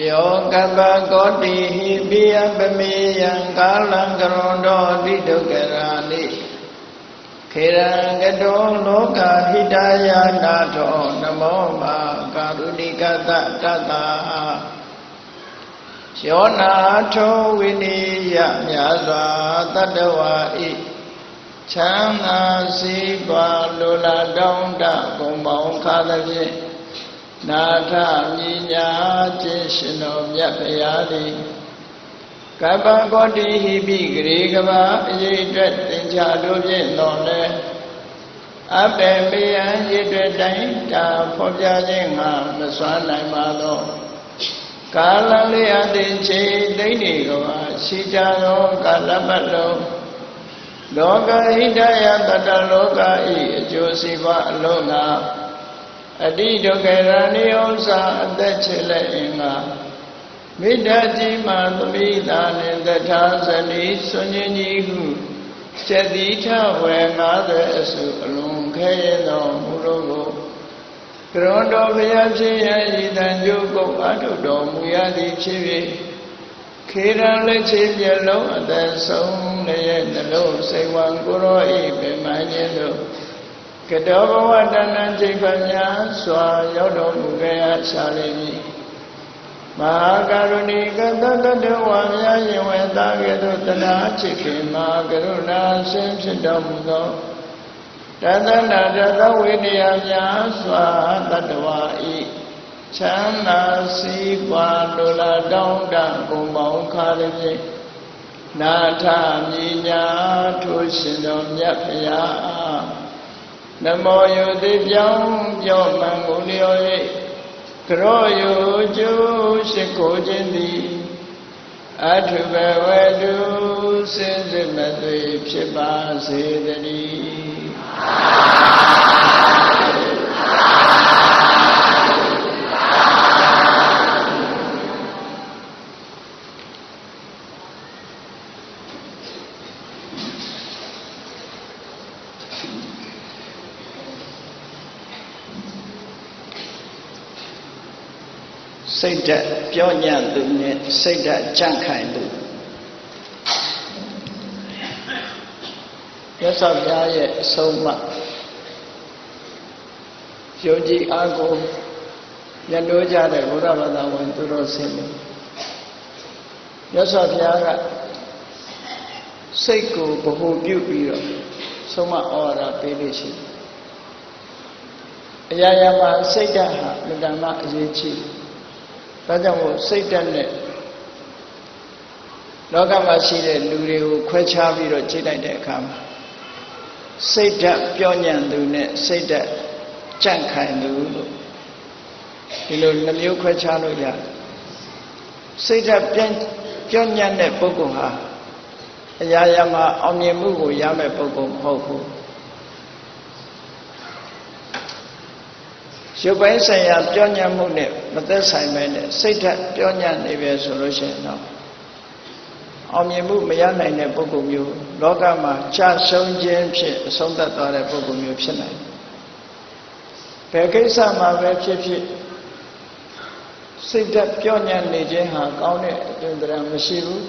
ယောကပ္ပကောတိဟိပိယပမေယံကာလံကရွန်တောတိဒုက္ခရာနိခေရံကတောလောကဟိတယာနာထောနမောမာကာရုဏိကတတတ္တာယောနာထောဝိနိယမြာစွာတတ္တဝါဤချမ်းသာစီးပွားလိုလားတောင်းတဂုံပေါင်းခါသဖြင့်နာထမြညာခြင်းရှင်တော်မြတ်ဗျာသည်ကပ္ပကောတိဟိပိဂရေကဘာအရေးအတွက်သင်္ချာတို့ဖြင့်တော်လဲအပေမေယံရည်တွေ့တိုင်းတာဖော်ပြခြင်းငါမစွမ်းနိုင်ပါသောကာလလေးအသင်ချေသိမ့်နေကဘာရှိကြသောကာလပတ်လုံးလောကဟိတယတတလောကဤအကျိုးစီးပွားအလုံးငါအတိဒုက္ခရဏိဥ္စာအသက်ချေလက်အင်္ဂါမိတ္တတိမသမိတာနှင့်တထာဇနီဆွန်ခြင်းကြီးဟုစတိထဝေ50အစုအလုံးခဲရသောမူတို့ကိုကရွန်တော်ဘုရားဖြစ်ရဤတန်ကျုပ်ကိုအထုတော်မူရသည်ဖြစ်၍ခေရန်လက်ချေပြလုံးအသက်ဆုံးလည်းနှလုံးစိတ်ဝံကိုရောဤပင်မခြင်းတို့ကတောဘဝတဏ္ဍချိန်ပညာစွာရောက်တော်မူခဲ့ရရှာလိမ့်မည်မဟာကရုဏီကတတ္တဝါများယင်ဝေသားကဲ့သို့တနာချစ်ခင်မှာကရုဏာရှင်ဖြစ်တော်မူသောတသနာတသဝိနည်းများစွာတတ္တဝါဤချမ်းသာစီးပွားလိုလားတောင်းတဂုံပေါင်းခါသည်ဖြင့်နာထမြညာထိုရှင်တော်မြတ်ဖရာနမောယုတိပြောင်းပြောမှန်ကိုလျော်၍ကရောယုကျိုးရှိခိုးခြင်းသည်အထုဘဝတုစင်စစ်မသွေဖြစ်ပါစေတည်းစိတ်ဓာတ်ပြောညံ့သူနဲ့စိတ်ဓာတ်ကြန့်ခိုင်သူမြတ်စွာဘုရားရဲ့အဆုံးအမယုံကြည်အားကိုရနိုးကြတဲ့ဘုရားဘာသာဝင်သူတော်စင်တွေမြတ်စွာဘုရားကစိတ်ကိုဗဟုပြုပြီးတော့ဆုံးမဩဝါဒပေးလို့ရှိတယ်အရာရာမှာစိတ်ဓာတ်ဟာမြတ်ဓမ္မအရေးကြီးဒါကြောင့်မို့စိတ်ဓာတ်နဲ့လောကမှာရှိတဲ့လူတွေကိုခွဲခြားပြီးတော့ကြည့်လိုက်တဲ့အခါမှာစိတ်ဓာတ်ပြောညံ့သူနဲ့စိတ်ဓာတ်ကြန့်ခိုင်သူလို့ဒီလိုနှမျိုးခွဲခြားလို့ရတယ်စိတ်ဓာတ်ပြောညံ့တဲ့ပုဂ္ဂိုလ်ဟာအရာရာမှာအောင်မြင်မှုကိုရမယ့်ပုဂ္ဂိုလ်မဟုတ်ဘူးရုပ်ပိုင်းဆိုင်ရာပြောညံ့မှုနဲ့မသက်ဆိုင်ပဲနဲ့စိတ်ဓာတ်ပြောညံ့နေပဲဆိုလို့ရှိရင်တော့အောင်မြင်မှုမရနိုင်တဲ့ပုဂ္ဂိုလ်မျိုးလောကမှာချဆုံးခြင်းဖြင့်အဆုံးသတ်သွားတဲ့ပုဂ္ဂိုလ်မျိုးဖြစ်နိုင်တယ်။ဘယ်ကိစ္စမှာပဲဖြစ်ဖြစ်စိတ်ဓာတ်ပြောညံ့နေခြင်းဟာကောင်းတဲ့အသွင်သဏ္ဍာန်မရှိဘူး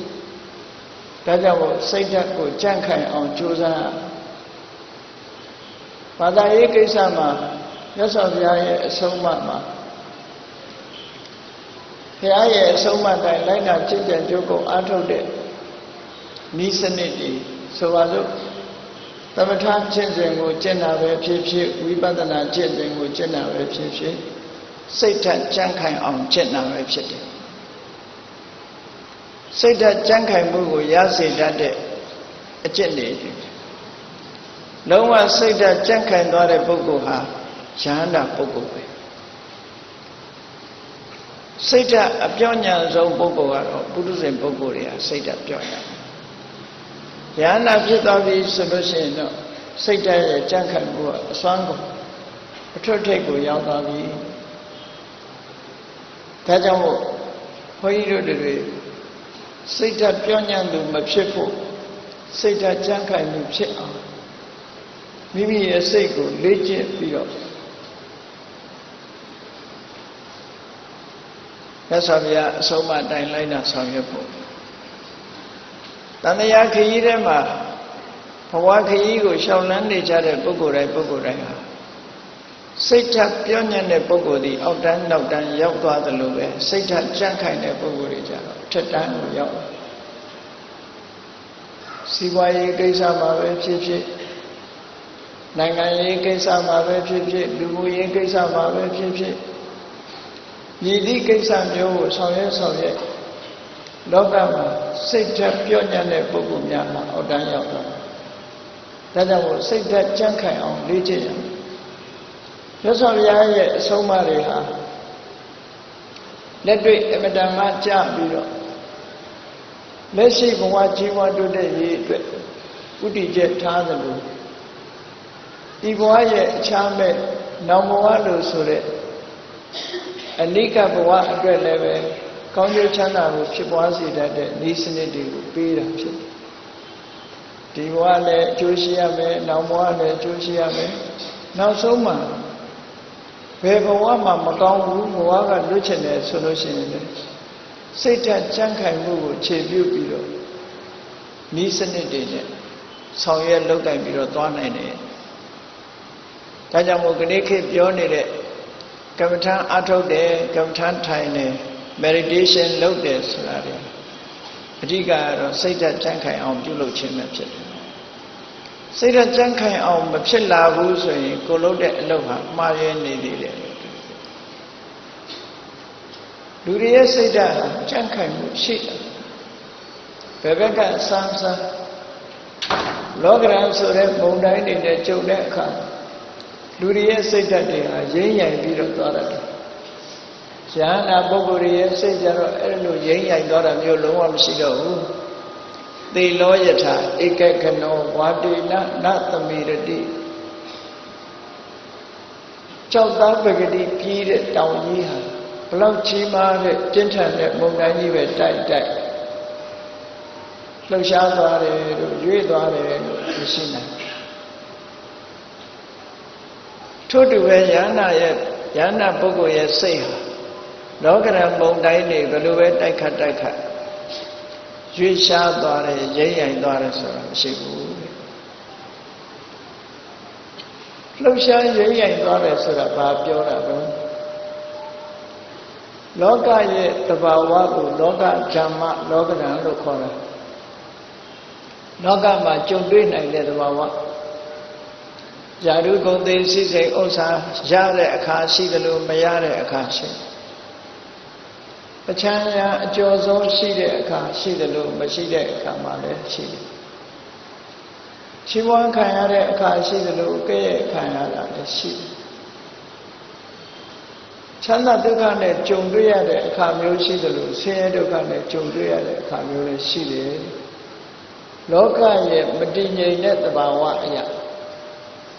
။ဒါကြောင့်မို့စိတ်ဓာတ်ကိုကြန့်ခိုင်အောင်ကြိုးစားဘာသာရေးကိစ္စမှာမြတ်စွာဘုရားရဲ့အဆုံးအမမှာဘုရားရဲ့အဆုံးအမတိုင်းလိုက်နာကျင့်ကြံကြိုးကိုအားထုတ်တဲ့ဤစနစ်ဒီဆိုပါစို့သမထကျင့်စဉ်ကိုကျင့်တာပဲဖြစ်ဖြစ်ဝိပဿနာကျင့်စဉ်ကိုကျင့်တာပဲဖြစ်ဖြစ်စိတ်ဓာတ်ကြံ့ခိုင်အောင်ကျင့်တာပဲဖြစ်တယ်စိတ်ဓာတ်ကြံ့ခိုင်မှုကိုရစေတတ်တဲ့အကျင့်တွေလုံးဝစိတ်ဓာတ်ကြံ့ခိုင်သွားတဲ့ပုဂ္ဂိုလ်ဟာဉာဏ်နာပုဂ္ဂိုလ်ပဲစိတ်ဓာတ်အပြောညံဆုံးပုဂ္ဂိုလ်ကတော့ပုထုဇဉ်ပုဂ္ဂိုလ်တွေကစိတ်ဓာတ်ပြောညံဉာဏ်နာဖြစ်သွားပြီဆိုလို့ရှိရင်တော့စိတ်ဓာတ်ရဲ့ကြံ့ခိုင်မှုကအစွမ်းကုန်အထွတ်ထိပ်ကိုရောက်သွားပြီဒါကြောင့်မို့ဘုန်းကြီးတို့တွေစိတ်ဓာတ်ပြောညံသူမဖြစ်ဖို့စိတ်ဓာတ်ကြံ့ခိုင်မှုဖြစ်အောင်မိမိရဲ့စိတ်ကိုလေ့ကျင့်ပြီးတော့ မြတ်စွာဘုရားအဆုံးအမတိုင်လိုက်တာဆောင်ရွက်ဖို့တန်တရားခရီးထဲမှာဘဝခရီးကိုရှောင်လန်းနေကြတဲ့ပုဂ္ဂိုလ်တိုင်းဟာစိတ်ဓာတ်ပြောညံ့တဲ့ပုဂ္ဂိုလ်ဒီအောက်တန်းနောက်တန်းရောက်သွားသလိုပဲစိတ်ဓာတ်ကြံ့ခိုင်တဲ့ပုဂ္ဂိုလ်တွေကြတော့ထက်တန်းကိုရောက်စီးပွားရေးကိစ္စမှာပဲဖြစ်ဖြစ်နိုင်ငံရေးကိစ္စမှာပဲဖြစ်ဖြစ်လူမှုရေးကိစ္စမှာပဲဖြစ်ဖြစ်ညီသည့်ကိစ္စမျိုးကိုဆောင်ရွက်လောကမှာစိတ်ဓာတ်ပြောညံ့တဲ့ပုဂ္ဂိုလ်များမှာအောက်တန်းရောက်သွားဒါကြောင့်မို့စိတ်ဓာတ်ကြံ့ခိုင်အောင်လေ့ကျင့်ရမယ်မြတ်စွာဘုရားရဲ့အဆုံးအမတွေဟာလက်တွေ့အမတန်မှကြာပြီးတော့လက်ရှိဘဝကြီးပွားတိုးတက်ရေးအတွက်ဥတည်ချက်ထားသလိုဒီဘဝရဲ့အခြားမဲ့နောင်ဘဝလို့ဆိုတဲ့အနိကဘဝအတွက်လည်းပဲကောင်းကျိုးချမ်းသာကိုဖြစ်ပွားစေတတ်တဲ့ဤစနစ်တွေကိုပေးတာဖြစ်တယ်ဒီဘဝလည်းအကျိုးရှိရမယ်နောင်ဘဝလည်းအကျိုးရှိရမယ်နောက်ဆုံးမှာဘယ်ဘဝမှာမကောင်းဘူးဘဝကလွတ်ချင်တယ်ဆိုလို့ရှိရင်လည်းစိတ်ဓာတ်ကြံ့ခိုင်မှုကိုခြေပြုပြီးတော့ဤစနစ်တွေနဲ့ဆောင်ရွက်လုပ်ကိုင်ပြီးတော့သွားနိုင်တယ်ဒါကြောင့်မို့ဒီခေတ်ပြောနေတဲ့ကမ္မထအထုတ်တယ်ကမ္မထထိုင်တယ် meditation လုပ်တယ်ဆိုတာတွေအဓိကကတော့စိတ်ဓာတ်ကြံ့ခိုင်အောင်ပြုလုပ်ခြင်းပဲဖြစ်တယ်စိတ်ဓာတ်ကြံ့ခိုင်အောင်မဖြစ်လာဘူးဆိုရင်ကိုလုပ်တဲ့အလုပ်ဟာမှားရနေသေးတယ်လူတွေရဲ့စိတ်ဓာတ်ဟာကြံ့ခိုင်မှုရှိတယ်ဘယ်ဘက်ကစမ်းလောကရန်ဆိုတဲ့မုန်တိုင်းတွေနဲ့ကြုံတဲ့အခါလူတွေရဲ့စိတ်ဓာတ်တွေဟာရင်းရိုင်ပြီးတော့သွားတတ်တယ်။ဉာဏ်ပုဂ္ဂိုလ်ရဲ့စိတ်ကြတော့အဲ့လိုရင်းရိုင်သွားတာမျိုးလုံးဝမရှိတော့ဘူး။သေလောယထာဧကကနောဝါတေနနသမိရတိကြောက်သားပဂတိပြီးတဲ့တောင်ကြီးဟာဘလောက်ကြီးမားတဲ့ပြင်းထန်တဲ့မုန်တိုင်းကြီးပဲတိုက်လှုပ်ရှားသွားတယ်လို့ရွေ့သွားတယ်လို့မရှိနိုင်ထို့တူပဲယန္နာပုဂ္ဂိုလ်ရဲ့စိတ်ဟာလောကရန်မုန်တိုင်းတွေဘယ်လိုပဲတိုက်ခတ်ရွေ့ရှားသွားတယ်ရိမ့်ရိုင်သွားတယ်ဆိုတာမရှိဘူးလှုပ်ရှားရိမ့်ရိုင်သွားတယ်ဆိုတာဘာပြောတာလဲလောကရဲ့တဘာဝကိုလောကဓမ္မလောကရန်လို့ခေါ်တာလောကမှာကြုံတွေ့နိုင်တဲ့တဘာဝဇာတုဂုဏ်သိစိစိတ်ဥစ္စာရတဲ့အခါရှိတယ်လို့မရတဲ့အခါရှိပချမ်းရာအကျော်ဆုံးရှိတဲ့အခါရှိတယ်လို့မရှိတဲ့အခါမှလည်းရှိတယ်ရှိဝမ်းခံရတဲ့အခါရှိတယ်လို့ကဲ့ရဲ့ခံရတာလည်းရှိတယ်ချမ်းသာဒုက္ခနဲ့ကြုံတွေ့ရတဲ့အခါမျိုးရှိတယ်လို့ဆင်းရဲဒုက္ခနဲ့ကြုံတွေ့ရတဲ့အခါမျိုးလည်းရှိတယ်လောကရဲ့မတည်ငြိမ်တဲ့သဘာဝအရာ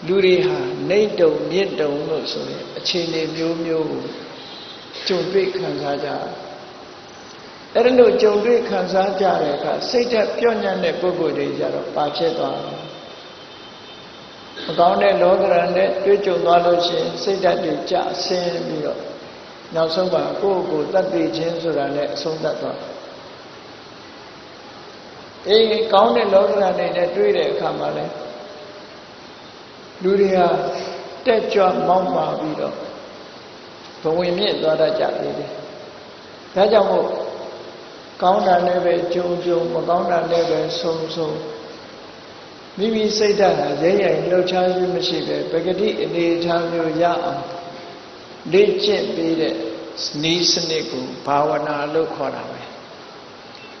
လူတွေဟာနေတုံမြင့်တုံလို့ဆိုရင်အခြေအနေမျိုးကိုကြုံတွေ့ခံစားကြအဲ့ဒါလို့ကြုံတွေ့ခံစားကြတဲ့အခါစိတ်ဓာတ်ပြော့ညံ့တဲ့ပုဂ္ဂိုလ်တွေကြတော့ပါဖြစ်သွားတယ်မကောင်းတဲ့လောကရန်နဲ့တွေ့ကြုံသွားလို့ရှိရင်စိတ်ဓာတ်တွေကျဆင်းပြီးတော့နောက်ဆုံးမှာကိုယ့်ကိုယ်တတ်သိခြင်းဆိုတာနဲ့အဆုံးသတ်သွားကောင်းတဲ့လောကရန်တွေနဲ့တွေ့တဲ့အခါမှာလည်းလူတွေဟာတက်ကြွမောင်းပါပြီးတော့ဘဝင်မြင့်သွားတတ်ကြလေတယ်ဒါကြောင့်မို့ကောင်းတာလည်းပဲကြုံမကောင်းတာလည်းပဲဆုံးမိမိစိတ်ဓာတ်ဟာရဲရဲလှုပ်ရှားခြင်းမရှိပဲပဂတိအနေထားမျိုးရအောင်လေ့ကျင့်ပေးတဲ့နည်းစနစ်ကိုဘာဝနာလို့ခေါ်တာပဲ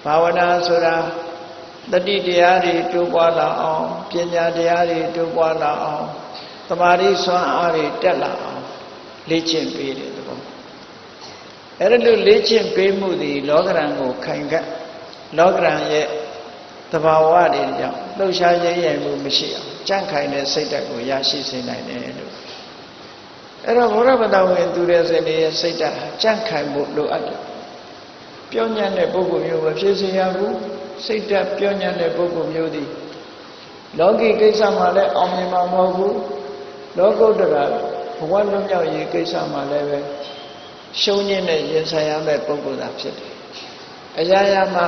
ဘာဝနာဆိုတာတတိတရားတွေတိုးပွားလာအောင်ပညာတရားတွေတိုးပွားလာအောင်သမာဓိစွမ်းအားတွေတက်လာအောင်လေ့ကျင့်ပေးတဲ့သဘောအဲ့ဒါလို့လေ့ကျင့်ပေးမှုသည်လောကရန်ကိုခိုင်ခန့်လောကရန်ရဲ့သဘာဝတွေကြောင့်လှုပ်ရှားရဲရဲမှုမရှိအောင်ကြံ့ခိုင်တဲ့စိတ်ဓာတ်ကိုရရှိစေနိုင်တယ်လို့အဲ့တော့ဘုရားဗတ္တဝင်သူတဲ့စနေရဲ့စိတ်ဓာတ်ကြံ့ခိုင်ဖို့လိုအပ်တယ်ပြောညံ့တဲ့ပုဂ္ဂိုလ်မျိုးမဖြစ်စေရဘူးစိတ်ဓာတ်ပြောညံ့တဲ့ပုဂ္ဂိုလ်မျိုးသည်လောကီကိစ္စမှာလည်းအောင်မြင်မှာမဟုတ်ဘူးလောကုတ္တရာဘဝလွတ်မြောက်ရေးကိစ္စမှာလည်းပဲ ရှုံးခြင်းနဲ့ရင်ဆိုင်ရမယ့်ပုဂ္ဂိုလ်သာဖြစ်တယ်အရာရာမှာ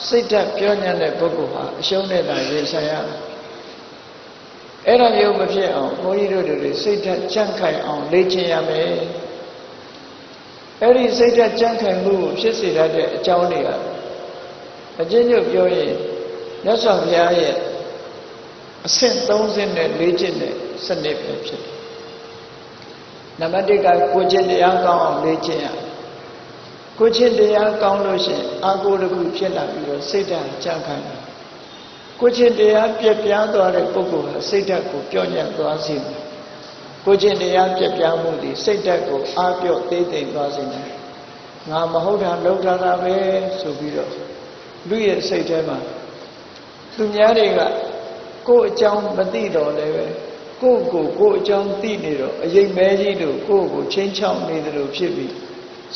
စိတ်ဓာတ်ပြောညံ့တဲ့ပုဂ္ဂိုလ်ဟာအရှုံးနဲ့သာရင်ဆိုင်ရတယ်အဲ့ဒါမျိုးမဖြစ်အောင်ဘုန်းကြီးတို့တွေစိတ်ဓာတ်ကြံ့ခိုင်အောင်လေ့ကျင့်ရမယ်အဲ့ဒီစိတ်ဓာတ်ကြံ့ခိုင်မှုကိုဖြစ်စေတတ်တဲ့အကြောင်းတွေကအကျဉ်းချုပ်ပြောရင်မြတ်စွာဘုရားရဲ့အဆင့်30နဲ့လေ့ကျင့်တဲ့စနစ်ပဲဖြစ်တယ်နံပါတ်1ကကိုကျင့်တရားကောင်းအောင်လေ့ကျင့်ရကိုကျင့်တရားကောင်းလို့ရှိရင်အာကိုတစ်ခုဖြစ်လာပြီးတော့စိတ်ဓာတ်ကြံ့ခိုင်တယ်ကိုကျင့်တရားပြည့်ပြားသွားတဲ့ပုဂ္ဂိုလ်ဟာစိတ်ဓာတ်ကိုပြောညံ့သွားစေတယ်ကိုကျင့်တရားပြည့်ပြားမှုဒီစိတ်ဓာတ်ကိုအားပြော့သေးသိမ်သွားစေတယ်ငါမဟုတ်တာလုပ်တာပဲဆိုပြီးတော့လူရဲ့စိတ်ထဲမှာသူများတွေကကိုယ်အကြောင်းမသိတော့လည်းပဲကိုယ်အကြောင်းသိနေတော့အရေးမဲကြီးတို့ကိုချင်းချောင်းနေတယ်လို့ဖြစ်ပြီး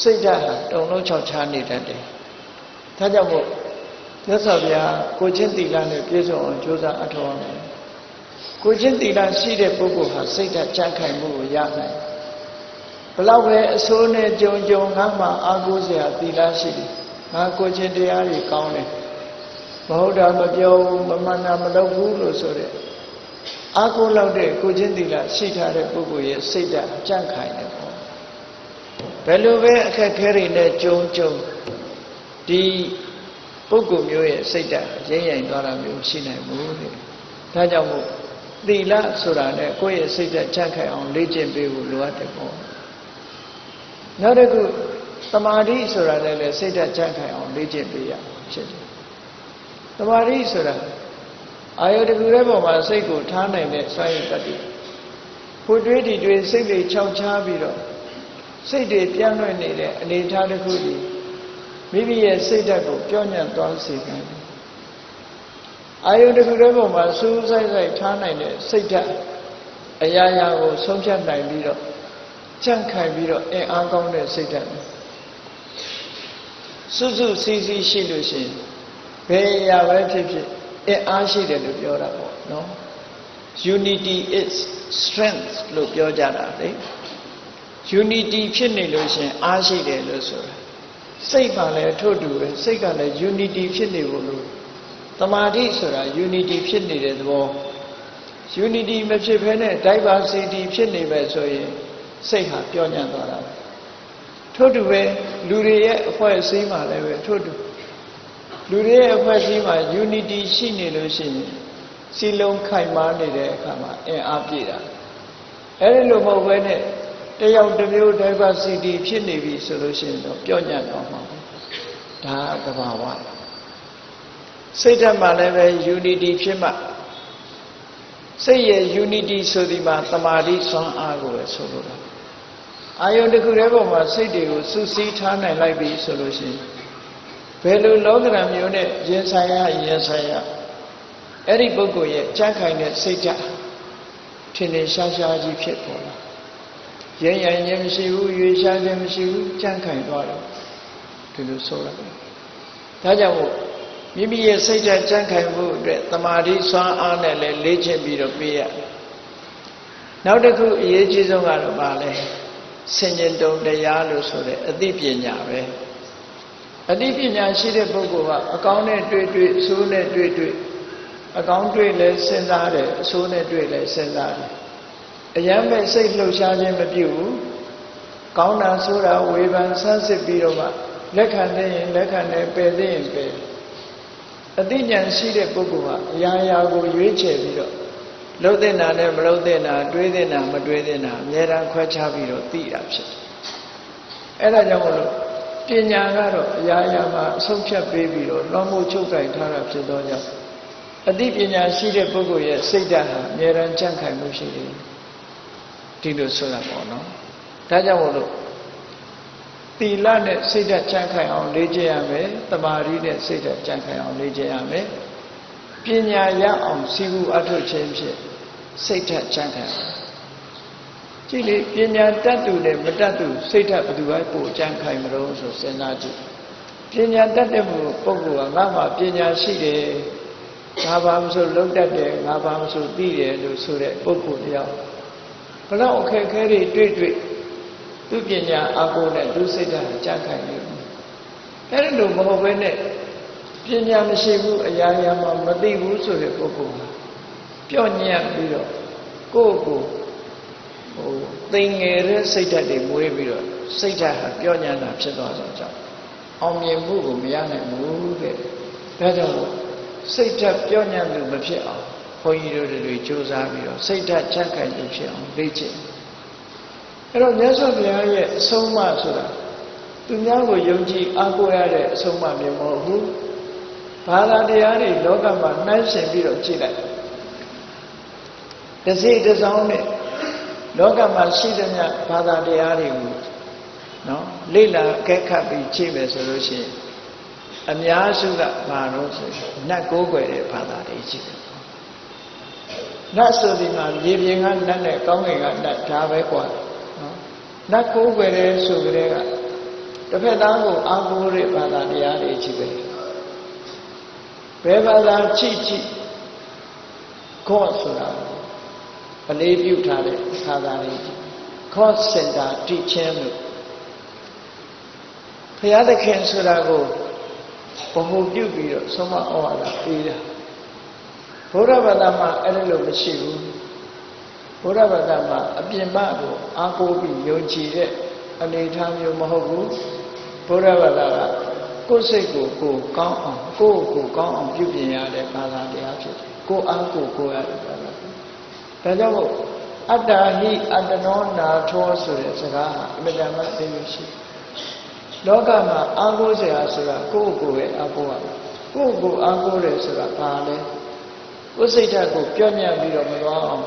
စိတ်ဓာတ်ဟာတုံလုံးချောက်ချားနေတတ်တယ်ဒါကြောင့်မို့မြတ်စွာဘုရားကိုချင်းသီလနဲ့ပြည့်စုံအောင်ကြိုးစားအထောက်အမယ်ကိုချင်းသီလရှိတဲ့ပုဂ္ဂိုလ်ဟာစိတ်ဓာတ်ကြံ့ခိုင်မှုကိုရနိုင်ဘလောက်ပဲအဆိုးနဲ့ကြုံငါမှအာကိုးစရာသီလရှိတယ်ငါကိုချင်းတရားတွေကောင်းတယ်မဟုတ်တာမပြောဘူးမမှန်တာမလုပ်ဘူးလို့ဆိုတဲ့အာကိုးလောက်တဲ့ကိုချင်းသီလရှိထားတဲ့ပုဂ္ဂိုလ်ရဲ့စိတ်ဓာတ်ကြံ့ခိုင်တယ်ပေါ့ဘယ်လိုပဲအခက်ခဲတွေနဲ့ကြုံဒီပုဂ္ဂိုလ်မျိုးရဲ့စိတ်ဓာတ်ရင်းရင်သွားတာမျိုးရှိနိုင်ဘူးတဲ့ဒါကြောင့်မို့သီလဆိုတာနဲ့ကိုယ့်ရဲ့စိတ်ဓာတ်ကြံ့ခိုင်အောင်လေ့ကျင့်ပေးဖို့လိုအပ်တယ်ပေါ့နောက်တစ်ခုသမာဓိဆိုတာလည်းစိတ်ဓာတ်ကြံ့ခိုင်အောင်လေ့ကျင့်ပေးရဖြစ်တယ်သမာဓိဆိုတာအာယုတစ်ခုရဲ့ပုံမှာစိတ်ကိုထားနိုင်တဲ့စွမ်းရည်တတ္တိဟိုတွေးဒီတွေစိတ်တွေခြောက်ခြားပြီးတော့စိတ်တွေပြန့်လွင့်နေတဲ့အနေအထားတစ်ခုကြီးမိမိရဲ့စိတ်ဓာတ်ကိုပြောညံ့သွားစေတယ်အာယုတစ်ခုရဲ့ပုံမှာစူးစိုက်ထားနိုင်တဲ့စိတ်ဓာတ်အရာရာကိုဆုံးဖြတ်နိုင်ပြီးတော့ကြံ့ခိုင်ပြီးတော့အင်အားကောင်းတဲ့စိတ်ဓာတ်စွစွစီစီရှိလို့ရှိရင်ဘယ်အရာပဲဖြစ်ဖြစ်အင်အားရှိတယ်လို့ပြောတာပေါ့နော် unity is strength လို့ပြောကြတာလေ unity ဖြစ်နေလို့ရှိရင်အားရှိတယ်လို့ဆိုတာစိတ်ပါလဲထို့တူပဲစိတ်ကလည်း unity ဖြစ်နေဖို့လို့သမာဓိဆိုတာ unity ဖြစ်နေတဲ့သဘော unity မဖြစ်ဘဲနဲ့ diversity ဖြစ်နေပဲဆိုရင်စိတ်ဟာပြောညံ့သွားတာထို့တူပဲလူတွေရဲ့အဖွဲ့အစည်းမှာလည်းပဲထို့တူလူတွေရဲ့အဖွဲ့အစည်းမှာ unity ရှိနေလို့ရှိရင်စီလုံးခိုင်မာနေတဲ့အခါမှာအင်အားပြည့်တာအဲဒီလိုမဟုတ်ဘဲနဲ့တယောက်တစ်မျိုး diversity ဖြစ်နေပြီဆိုလို့ရှိရင်တော့ပြောညံ့သွားမှာဒါကဘာဝစိတ်ဓာတ်မှာလည်းပဲ unity ဖြစ်မှစိတ်ရဲ့ unity ဆိုဒီမှာသမာဓိစွမ်းအားကိုပဲဆိုလိုတာအာယုန်တစ်ခုတည်းပေါ်မှာစိတ်တွေကိုစုစည်းထားနိုင်လိုက်ပြီဆိုလို့ရှိရင်ဘယ်လိုလောကဓာတ်မျိုးနဲ့ရင်ဆိုင်ရအဲ့ဒီပုဂ္ဂိုလ်ရဲ့ကြံ့ခိုင်တဲ့စိတ်ဓာတ်ထင်ထင်ရှားရှားကြီးဖြစ်ပေါ်လာရင်းရင်မရှိဘူးရွေရှားခြင်းမရှိဘူးကြံ့ခိုင်သွားတယ်ဒီလိုဆိုရတယ်ဒါကြောင့်မိမိရဲ့စိတ်ဓာတ်ကြံ့ခိုင်မှုအတွက်သမာဓိစွမ်းအားနဲ့လည်းလေ့ကျင့်ပြီးတော့ပေးရတယ်နောက်တစ်ခုအရေးကြီးဆုံးကတော့ဘာလဲဆင်ញင်တုံတရားလို့ဆိုတဲ့အသိပညာပဲအသိပညာရှိတဲ့ပုဂ္ဂိုလ်ကအကောင်းနဲ့တွေ့အဆိုးနဲ့တွေ့အကောင်းတွေ့လဲစဉ်းစားတယ်အဆိုးနဲ့တွေ့လဲစဉ်းစားတယ်အယံမဲ့စိတ်လှုပ်ရှားခြင်းမပြုဘူးကောင်းတာဆိုတာဝေဖန်ဆန်းစစ်ပြီးတော့မှလက်ခံတဲ့ရင်လက်ခံတယ်ပယ်တဲ့ရင်ပယ်အသိဉာဏ်ရှိတဲ့ပုဂ္ဂိုလ်ကအရာရာကိုရွေးချယ်ပြီးတော့လှုပ်တဲ့နာနဲ့မလှုပ်တဲ့နာတွေးတဲ့နာမတွေးတဲ့နာအများအားခွဲခြားပြီးတော့သိတာဖြစ်တယ်အဲ့ဒါကြောင့်မလို့ပညာကတော့အရာရာမှာအဆုံးဖြတ်ပေးပြီးတော့လွှမ်းမိုးချုပ်ကိုင်ထားတာဖြစ်သောကြောင့်အသိပညာရှိတဲ့ပုဂ္ဂိုလ်ရဲ့စိတ်ဓာတ်ဟာအများအားကြံ့ခိုင်မှုရှိတယ်ဒီလိုဆိုတာပေါ့နော်ဒါကြောင့်မို့လို့သီလနဲ့စိတ်ဓာတ်ကြံ့ခိုင်အောင်လေ့ကျင့်ရမယ်သမာဓိနဲ့စိတ်ဓာတ်ကြံ့ခိုင်အောင်လေ့ကျင့်ရမယ်ပညာရအောင်စီကူအထုတ်ခြင်းဖြင့်စိတ်ဓာတ်ကြံ့ခိုင်အောင်ကြည့်လေပညာတတ်သူနဲ့မတတ်သူစိတ်ဓာတ်ဘယ်သူကပိုကြံ့ခိုင်မလို့ဆိုစဉ်းစားကြည့်ပညာတတ်တဲ့ပုဂ္ဂိုလ်ကငါ့မှာပညာရှိတယ်ငါဘာမှမဆိုလုံးတတ်တယ်ငါဘာမှမဆိုသိတယ်လို့ဆိုတဲ့ပုဂ္ဂိုလ်တယောက်ဘလောက်အခက်အခဲတွေတွေ့သူ သူပညာအကိုနဲ့သူစိတ်ဓာတ်ကြံ့ခိုင်နေအဲ့ဒီလိုမဟုတ်ဘဲနဲ့ပညာမရှိဘူးအရာရာမှမသိဘူးဆိုတဲ့ပုဂ္ဂိုလ်ဟာပြော့ညံ့ပြီးတော့ကိုယ့်ကိုသိငယ်တဲ့စိတ်ဓာတ်တွေမွေးပြီးတော့စိတ်ဓာတ်ဟာပြော့ညံ့တာဖြစ်သွားတော့ကြောင့်အောင်မြင်မှုကိုမရနိုင်ဘူးတဲ့ဒါကြောင့်စိတ်ဓာတ်ပြော့ညံ့မှုမဖြစ်အောင်ဘုန်းကြီးတို့တွေကြိုးစားပြီးတော့စိတ်ဓာတ်ကြံ့ခိုင်မှုဖြစ်အောင်လေ့ကျင့်အဲ့တော့မြတ်စွာဘုရားရဲ့အဆုံးအမဆိုတာသူများကိုယုံကြည်အားကိုးရတဲ့အဆုံးအမမျိုးမဟုတ်ဘူးဘာသာတရားတွေလောကမှာနှိုင်းယှဉ်ပြီးတော့ကြည့်လိုက်တစ်စိတ်တစ်စောင်းနဲ့လောကမှာရှိတဲ့မြတ်ဘာသာတရားတွေကိုနော်လေ့လာအကဲခတ်ပြီးကြည့်မယ်ဆိုလို့ရှိရင်အများစုကဘာလို့ဆိုနတ်ကိုးကွယ်တဲ့ဘာသာတွေရှိတယ်နတ်ဆိုဒီမှာမြေပြင်ကနတ်နဲ့ကောင်းကင်ကနတ်ဒါပဲกว่าနော်နတ်ကိုးကွယ်တဲ့ဆိုကြတဲ့ကတစ်ဖက်သားကိုအားကိုးတဲ့ဘာသာတရားတွေရှိပဲဘယ်ဘာသာချိGod ဆိုတာအလေးပြုထားတဲ့ဘာသာတွေ God Center Teaching လို့ဘုရားသခင်ဆိုတာကိုဘုံပြုပြီးတော့ဆုံးမဩဝါဒပေးတာဘုရားဘာသာမှာအဲ့လိုမရှိဘူးဘုရားဘာသာမှာအပြင်ဘကိုအားကိုးပြီးယုံကြည်တဲ့အနေအထားမျိုးမဟုတ်ဘူးဘုရားဘာသာကကိုယ်စိတ်ကိုကောင်းအောင်ကိုယ်ကိုကောင်းအောင်ပြုပြင်ရတဲ့ဘာသာတရားဖြစ်တယ်ကိုယ်အားကိုရတဲ့ဘာသာဒါကြောင့်အတ္တဟိအတ္တနောနာထောဆိုတဲ့စကားဟာအမြဲတမ်းသိလို့ရှိလောကမှာအားကိုးစရာဆိုတာကိုယ့်ကိုယ်ရဲ့အားကိုးရကိုယ့်ကိုအားကိုးတယ်ဆိုတာဘာလဲကိုယ်စိတ်ဓာတ်ကိုပြော့ညံ့ပြီးတော့မသွားအောင်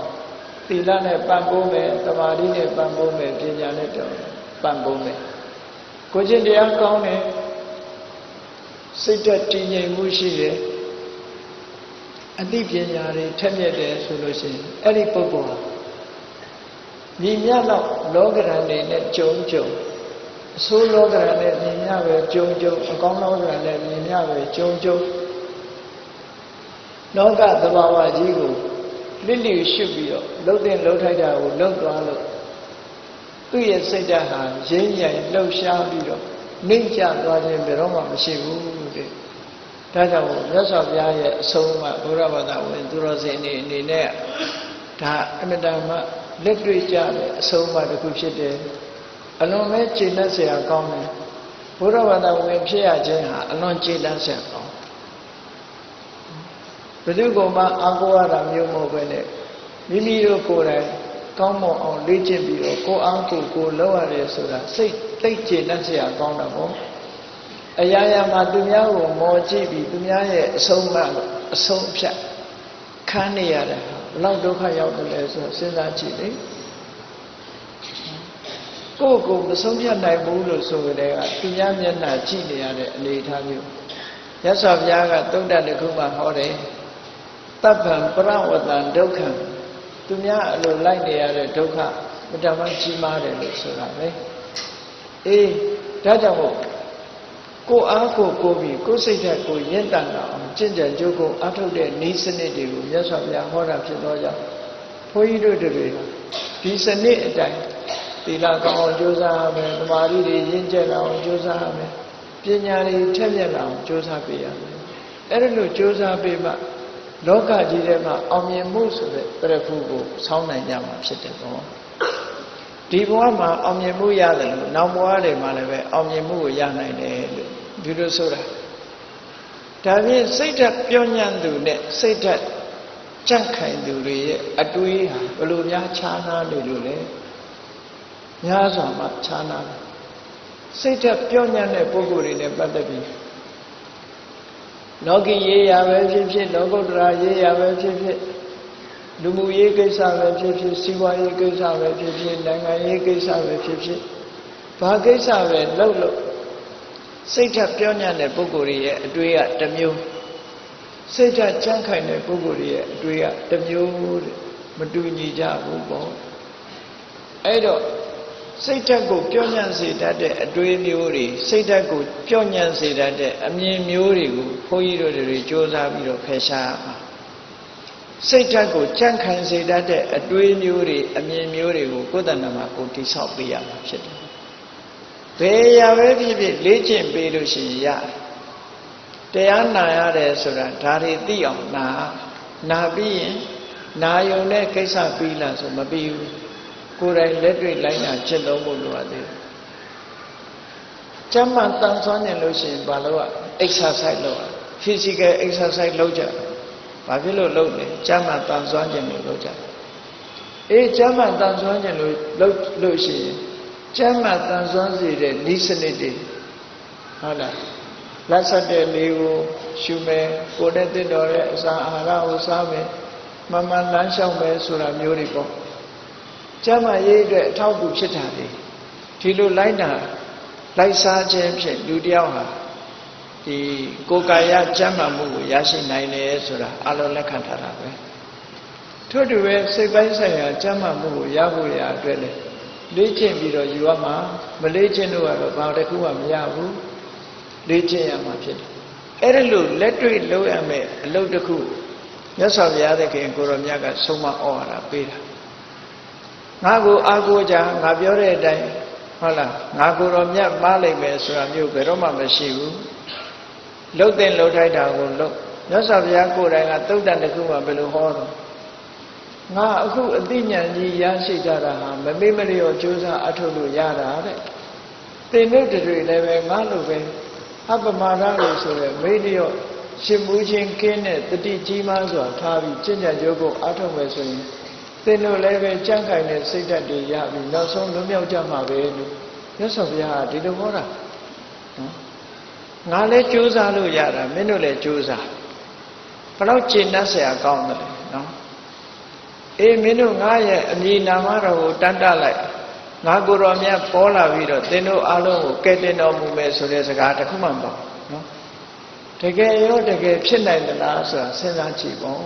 သီလနဲ့ပံ့ပိုးမယ်သမာဓိနဲ့ပံ့ပိုးမယ်ပညာနဲ့တော့ပံ့ပိုးမယ်ကိုယ်ချင်းတရားကောင်းတယ်စိတ်ဓာတ်တည်ငြိမ်မှုရှိတယ်အသိပညာတွေထက်မြက်တယ်ဆိုလို့ရှိရင်အဲ့ဒီပုဂ္ဂိုလ်ဟာညီမြတော့လောကဓာတ်တွေနဲ့ကြုံအဆိုးလောကဓာတ်နဲ့ညီမြပဲကြုံအကောင်းလောကဓာတ်နဲ့ညီမြပဲကြုံလောကသဘာဝကြီးကိုလစ်လျူရှုပြီးတော့လှုပ်တဲ့လှုပ်ထိုက်တာကိုလှုပ်သွားလို့သူ့ရဲ့စိတ်ဓာတ်ဟာရင်းရိုင်လှုပ်ရှားပြီးတော့နှိမ့်ကျသွားခြင်းဘယ်တော့မှမရှိဘူးတဲ့ဒါကြောင့်မြတ်စွာဘုရားရဲ့အဆုံးအမဘုရားဘာသာဝင်သူတော်စင်အနေနဲ့ဒါအမြဲတမ်းလက်တွေ့ကြတဲ့အဆုံးအမတစ်ခုဖြစ်တယ်အလွန်ပဲကျေနပ်စရာကောင်းတယ်ဘုရားဘာသာဝင်ဖြစ်ရခြင်းဟာအလွန်ကျေနပ်စရာကောင်းဘယ်သူကမှအာကိုရတာမျိုးမဟုတ်ပဲနဲ့မိမိတို့ကိုယ်တိုင်ကောင်းမွန်အောင်လေ့ကျင့်ပြီးတော့ကိုယ်အားကိုယ်လုပ်ရတယ်ဆိုတာစိတ်သိကျေနပ်စရာကောင်းတာပေါ့အရာရာမှာသူများကိုမော်ကြည့်ပြီးသူများရဲ့အဆုံးအဖြတ်ခန်းနေရတဲ့ဟာဘလောက်ဒုက္ခရောက်တယ်လဲဆိုစဉ်းစားကြည့်လေကိုယ့်ကိုမဆုံးဖြတ်နိုင်ဘူးလို့ဆိုကြတဲ့ကသူများမျက်နှာကြည့်နေရတဲ့အနေအထားမျိုးမြတ်စွာဘုရားကသုဒ္ဓတစ်ခုမှဟောတယ်တပ္ပံပရဝတ္တံဒုက္ခံသူများအလိုလိုက်နေရတဲ့ဒုက္ခမတမကြီးမားတယ်လို့ဆိုတာပဲအေးဒါကြောင့်ကိုအားကိုပြီးကိုစိတ်ဓာတ်ကိုရင့်တန်အောင်ကျင့်ကြံကြိုးကိုအထုတ်တဲ့နည်းစနစ်တွေကိုမြတ်စွာဘုရားဟောတာဖြစ်တော့ကြောင့်ဘုန်းကြီးတို့တွေဒီစနစ်အတိုင်းသီလကောင်းအောင်ကြိုးစားရမယ်သမာဓိတွေရင့်ကျက်အောင်ကြိုးစားရမယ်ပညာတွေထက်မြက်အောင်ကြိုးစားပေးရမယ်အဲ့ဒါလို့ကြိုးစားပေးမှလောကကြီးထဲမှာအောင်မြင်မှုဆိုတဲ့တရဖူကိုဆောင်းနိုင်ကြမှာဖြစ်တယ်ပေါ့ဒီဘဝမှာအောင်မြင်မှုရတယ်လို့နောက်ဘဝတွေမှာလည်းပဲအောင်မြင်မှုကိုရနိုင်တယ်လို့ဒီလိုဆိုတာဒါဖြင့်စိတ်ဓာတ်ပြောညံ့သူနဲ့စိတ်ဓာတ်ကြန့်ခိုင်သူတွေရဲ့အတွေးဟာဘယ်လိုများခြားနားနေလို့လဲများစွာမှခြားနားတယ်စိတ်ဓာတ်ပြောညံ့တဲ့ပုဂ္ဂိုလ်တွေနဲ့ပတ်သက်ပြီးလောကီရေးရာပဲဖြစ်ဖြစ်လောကုတ္တရာရေးရာပဲဖြစ်ဖြစ်လူမှုရေးကိစ္စပဲဖြစ်ဖြစ်စီးပွားရေးကိစ္စပဲဖြစ်ဖြစ်နိုင်ငံရေးကိစ္စပဲဖြစ်ဖြစ်ဘာကိစ္စပဲလို့စိတ်ဓာတ်ပြောညံ့တဲ့ပုဂ္ဂိုလ်ရဲ့အတွေးကတစ်မျိုးစိတ်ဓာတ်ကြမ်းခိုင်တဲ့ပုဂ္ဂိုလ်ရဲ့အတွေးကတစ်မျိုးမတူညီကြဘူးပေါ့အဲ့တော့စိတ်ဓာတ်ကိုပြောညံ့စေတတ်တဲ့အတွေးမျိုးတွေစိတ်ဓာတ်ကိုပြောညံ့စေတတ်တဲ့အမြင်မျိုးတွေကိုဘုန်းကြီးတို့တွေကြိုးစားပြီးတော့ဖယ်ရှားပါစိတ်ဓာတ်ကိုကြံ့ခိုင်စေတတ်တဲ့အတွေးမျိုးတွေအမြင်မျိုးတွေကိုကိုယ်တဏ္ဍာမှာကိုတိဆောက်ပေးရမှာဖြစ်တယ် ဘယ်ရာပဲဖြစ်ဖြစ်လေ့ကျင့်ပေးလို့ရှိရင်ရတယ်တရားနာရတယ်ဆိုတာဒါတွေသိအောင်နာပြီးရင်နာယုံတဲ့ကိစ္စပြီးလားဆိုမပြီးဘူးကိုယ်တိုင်လက်တွေ့လိုက်နာကျင့်သုံးဖို့လိုအပ်တယ်ကျမ်းမာတန်ဆွမ်းနေလို့ရှိရင်ဘာလို့ exercise လုပ်ရ physical exercise လုပ်ကြဘာဖြစ်လို့လုပ်လဲကျမ်းမာတန်ဆွမ်းခြင်းလို့လုပ်ကြကျမ်းမာတန်ဆွမ်းခြင်းလို့ရှိရင်ကျမ်းမာတန်ဆွမ်းစေတဲ့ဤစနစ်တွေဟုတ်လားလက်ဆက်တဲ့လေးကိုရှုမယ်ကိုယ်နဲ့တင့်တော်တဲ့အစာအာဟာရကိုစားမယ်မမှန်လမ်းလျှောက်မယ်ဆိုတာမျိုးတွေပေါ့ကျမ်းမာရေးအတွက်အထောက်အကူဖြစ်တာလေဒီလိုလိုက်စားခြင်းဖြင့်လူတယောက်ဟာဒီကိုယ်ကာယကျမ်းမာမှုကိုရရှိနိုင်တယ်ဆိုတာအလုံးလက်ခံထားတာပဲထို့တူပဲစိတ်ပိုင်းဆိုင်ရာကျမ်းမာမှုကိုရဖို့ရအတွက်လေ့ကျင့်ပြီးတော့ယူရမှာမလေ့ကျင့်လို့ကတော့ဘာတစ်ခုမှမရဘူးလေ့ကျင့်ရမှာဖြစ်တယ်အဲ့ဒါလို့လက်တွေ့လုပ်ရမယ်အလုပ်တစ်ခုမြတ်စွာဘုရားသခင်ကိုရောမြတ်ကဆုံးမဩဝါဒပေးတာငါကိုအားကိုးကြငါပြောတဲ့အတိုင်းဟုတ်လားငါကိုရောမြတ်ပါလိမ့်မယ်ဆိုတာမျိုးဘယ်တော့မှမရှိဘူးလှုပ်တဲ့လှုပ်ထိုက်တာကိုလှုပ်မြတ်စွာဘုရားကိုယ်တိုင်ကသုတ်တန်တစ်ခုမှဘယ်လိုဟောတော့ငါအခုအသိဉာဏ်ကြီးရရှိကြတာဟာမမေ့မလျော့ကြိုးစားအထုတ်လို့ရတာတဲ့သင်တို့တွေလည်းပဲငါလိုပဲအပမဒလို့ဆိုရယ်မေ့လျော့ရှင်မူချင်းကင်းတဲ့တတိကြီးမားစွာထားပြီးကျင့်ကြံကြိုးကိုအထုတ်မယ်ဆိုရင်သင်တို့လည်းပဲကြံ့ခိုင်တဲ့စိတ်ဓာတ်တွေရပြီးနောက်ဆုံးလွတ်မြောက်ကြမှာပဲလို့မြတ်စွာဘုရားကဒီလိုဟောတာနော်ငါလည်းကြိုးစားလို့ရတာမင်းတို့လည်းကြိုးစားဘယ်တော့ကျင့်တတ်เสียကောင်းတယ်နော်မင်းတို့ငါရဲ့အမည်နာမတော်ကိုတတ်လိုက်ငါကိုယ်တော်မြတ်ပေါ်လာပြီးတော့သင်တို့အားလုံးကိုကဲတင်တော်မူမယ်ဆိုတဲ့စကားတစ်ခုမှမပေါ့နော်တကယ်ရောတကယ်ဖြစ်နိုင်သလားဆိုတာစဉ်းစားကြည့်ပေါ့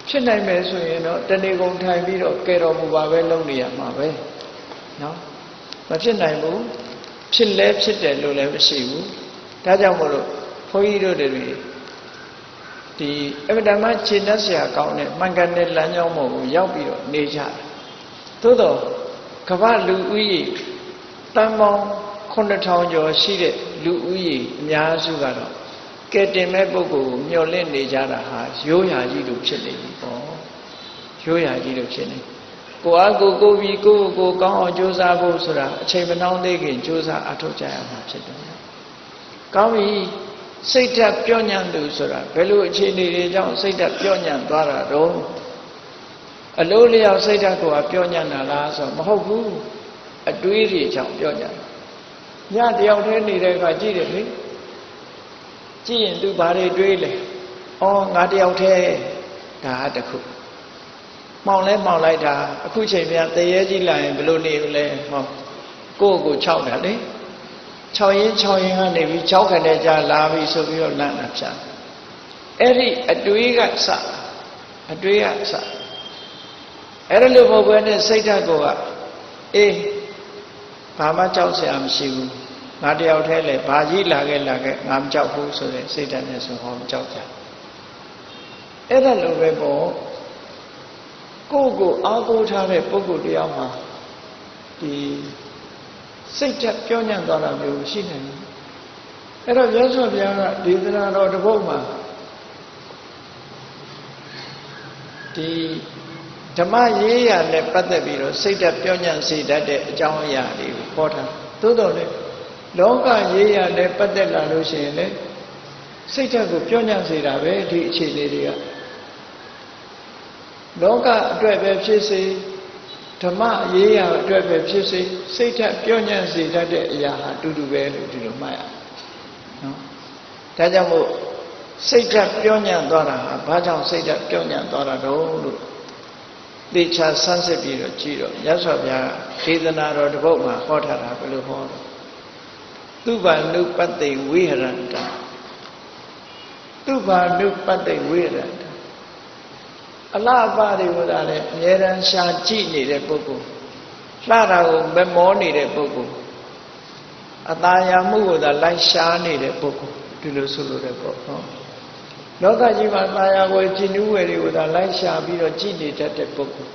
ဖြစ်နိုင်မယ်ဆိုရင်တော့တဏှေကုံထိုင်ပြီးတော့ကဲတော်မူပါပဲလုပ်နေရမှာပဲနော်မဖြစ်နိုင်ဘူးဖြစ်လဲဖြစ်တယ်လို့လည်းမရှိဘူးဒါကြောင့်မို့လို့ဘုန်းကြီးတို့တွေဒီအမှန်တမ်းခြေနှက်เสียကောင်းတဲ့မှန်ကန်တဲ့လမ်းကြောင်းပေါ်ကိုရောက်ပြီးတော့နေကြတယ်သို့တော့ကမ္ဘာလူဦးရေတန်ပေါင်း9000ကျော်ရှိတဲ့လူဦးရေအများစုကတော့ကဲတင်မဲ့ပုဂ္ဂိုလ်ကိုမျှော်လင့်နေကြတာဟာရိုးရာကြီးလိုဖြစ်နေပြီပေါ့ရိုးရာကြီးလိုဖြစ်နေကိုအားကိုပြီးကိုကောင်းအောင်ကြိုးစားဖို့ဆိုတာအချိန်မနှောင်းသေးခင်ကြိုးစားအထောက်ကြရမှာဖြစ်တယ်ကောင်းပြီစိတ်ဓာတ်ပြောညံ့သူဆိုတာဘယ်လိုအခြေအနေတွေကြောင့်စိတ်ဓာတ်ပြောညံ့သွားတာတော့အလိုလျောက်စိတ်ဓာတ်ကိုပြောညံ့တာလားဆိုမဟုတ်ဘူးအတွေးတွေကြောင့်ပြောညံ့ညတယောက်တည်းနေတဲ့အခါကြည့်တယ်လေကြည့်ရင်သူဘာတွေတွေးလဲငါတယောက်တည်းဒါတခုမှောင်လဲမှောင်လိုက်တာအခုချိန်ပြန်တရေကြီးလာရင်ဘယ်လိုနေလဲဟောကိုယ့်ကို6တာလေ6ရင်ကနေပြီး6ခက်တဲ့ကြာလာပြီဆိုပြီးတော့လန့်တာဖြတ်အဲ့ဒီအတွေးကစအဲ့ဒါလို့မဟုတ်ဘဲနဲ့စိတ်ဓာတ်ကဘာမှကြောက်စရာမရှိဘူးငါတယောက်တည်းလေဘာကြီးလာခဲ့ငါမကြောက်ဘူးဆိုတဲ့စိတ်ဓာတ်နဲ့ဆိုဟောမကြောက်ကြအဲ့ဒါလိုပဲပေါ့ကိုအားကိုးထားတဲ့ပုဂ္ဂိုလ်တယောက်မှာဒီစိတ်ဓာတ်ပြောညံ့သွားတာမျိုးရှိနေတယ်အဲ့တော့မြတ်စွာဘုရားကဒေသနာတော်တစ်ပုဒ်မှာဒီဓမ္မရေးရာနဲ့ပတ်သက်ပြီးတော့စိတ်ဓာတ်ပြောညံ့စေတတ်တဲ့အကြောင်းအရာတွေကိုဟောထားသို့တော်လည်းလောကရေးရာနဲ့ပတ်သက်လာလို့ရှိရင်လေစိတ်ဓာတ်ကိုပြောညံ့စေတာပဲဒီအခြေအနေတွေကလောကအတွက်ပဲဖြစ်စေဓမ္မရေးရာအတွက်ပဲဖြစ်စေစိတ်ဓာတ်ပြောညံ့စေတတ်တဲ့အရာဟာတူတူပဲလို့ဒီလိုမှတ်ရနော်ဒါကြောင့်မို့စိတ်ဓာတ်ပြောညံ့သွားတာဟာဘာကြောင့်စိတ်ဓာတ်ပြောညံ့သွားတာတော့လို့သေချာဆန်းစစ်ပြီးတော့ကြည့်တော့မြတ်စွာဘုရားဒေသနာတော်တစ်ပုဒ်မှာဟောထားတာဘယ်လိုဟောလဲသူဘာနုပတ္တိဝိဟရန္တသူဘာနုပတ္တိဝိဟရန္တအလားပါတွေကလည်းအမြဲတမ်းရှာကြည့်နေတဲ့ပုဂ္ဂိုလ်လှတာကိုမမောနေတဲ့ပုဂ္ဂိုလ်အตาယာမှုကိုသာလိုက်ရှားနေတဲ့ပုဂ္ဂိုလ်ဒီလိုဆိုလိုတဲ့ပေါ့နော်လောကကြီးမှာตาယာကိုကြည်နူးဝယ်တွေကိုသာလိုက်ရှာပြီးတော့ကြည်နေတတ်တဲ့ပုဂ္ဂိုလ်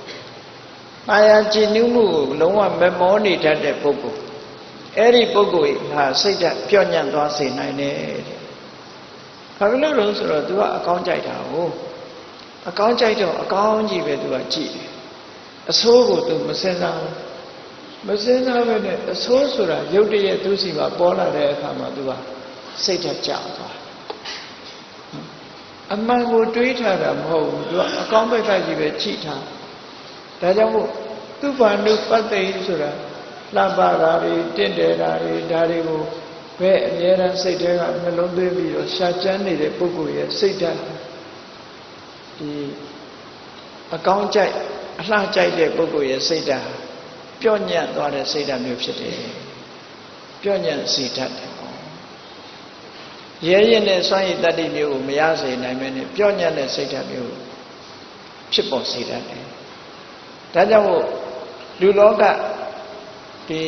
ตาယာကြည်နူးမှုကိုလုံးဝမမောနေတတ်တဲ့ပုဂ္ဂိုလ် အဲ့ဒီပုဂ္ဂိုလ်ဟာစိတ်ဓာတ်ပြော့ညံ့သွားစေနိုင်တယ်တဲ့ဘာဖြစ်လို့လဲဆိုတော့ तू ကအကောင်းကြိုက်တာကိုအကောင်းကြိုက်တော့အကောင်းကြီးပဲ तू ကကြည့်တယ်အဆိုးကို तू မစင်စားဘူးမစင်စားပဲနဲ့အဆိုးဆိုတာရုပ်တရက်သူ့စီမှာပေါ်လာတဲ့အခါမှာ तू ကစိတ်ဓာတ်ကျသွားအမှန်ကိုတွေးထားတာမဟုတ်ဘူး तू ကအကောင်းဘက်ကကြီးပဲကြည့်ထားဒါကြောင့်မို့သူ့ဘာနုပတ္တိဆိုတာလှပတာတွေတင့်တယ်တာတွေဒါတွေကိုဘယ်အမြဲတမ်းစိတ်ထဲကနှလုံးသွင်းပြီးတော့ရှာကြမ်းနေတဲ့ပုဂ္ဂိုလ်ရဲ့စိတ်ဓာတ်ဒီအကောင်းကြိုက်အလှကြိုက်တဲ့ပုဂ္ဂိုလ်ရဲ့စိတ်ဓာတ်ပြော့ညံ့သွားတဲ့စိတ်ဓာတ်မျိုးဖြစ်တယ်ပြော့ညံ့စေတတ်တယ်ရဲရင်တဲ့စွမ်းရည်တတ္တိမျိုးကိုမရစေနိုင်မဲနဲ့ပြော့ညံ့တဲ့စိတ်ဓာတ်မျိုးဖြစ်ပေါ်စေတတ်တယ်ဒါကြောင့်မို့လူလောကဒီ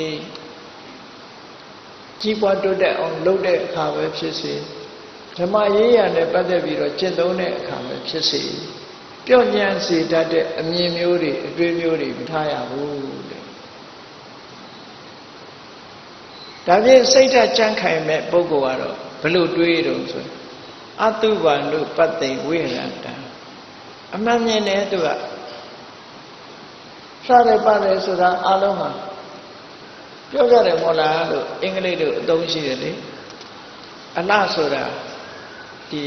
ကြီးပွားတိုးတက်အောင်လုပ်တဲ့အခါပဲဖြစ်စေဓမ္မရေးရာနဲ့ပတ်သက်ပြီးတော့ကျင့်သုံးတဲ့အခါပဲဖြစ်စေပြော့ညံ့စေတတ်တဲ့အမြင်မျိုးတွေအတွေ့မျိုးတွေမထားရဘူးတဲ့ဒါဖြင့်စိတ်ဓာတ်ကြံ့ခိုင်မဲ့ပုဂ္ဂိုလ်ကတော့ဘလို့တွေးတုံဆိုအတုပါနုပတ္တိဝိရတံအမှန်မြင်တယ်သူကစားရပါတယ်ဆိုတာအလုံးမှာပြောကြတယ်မို့လားလို့အင်္ဂလိပ်တို့အသုံးရှိတယ်လေအလှဆိုတာဒီ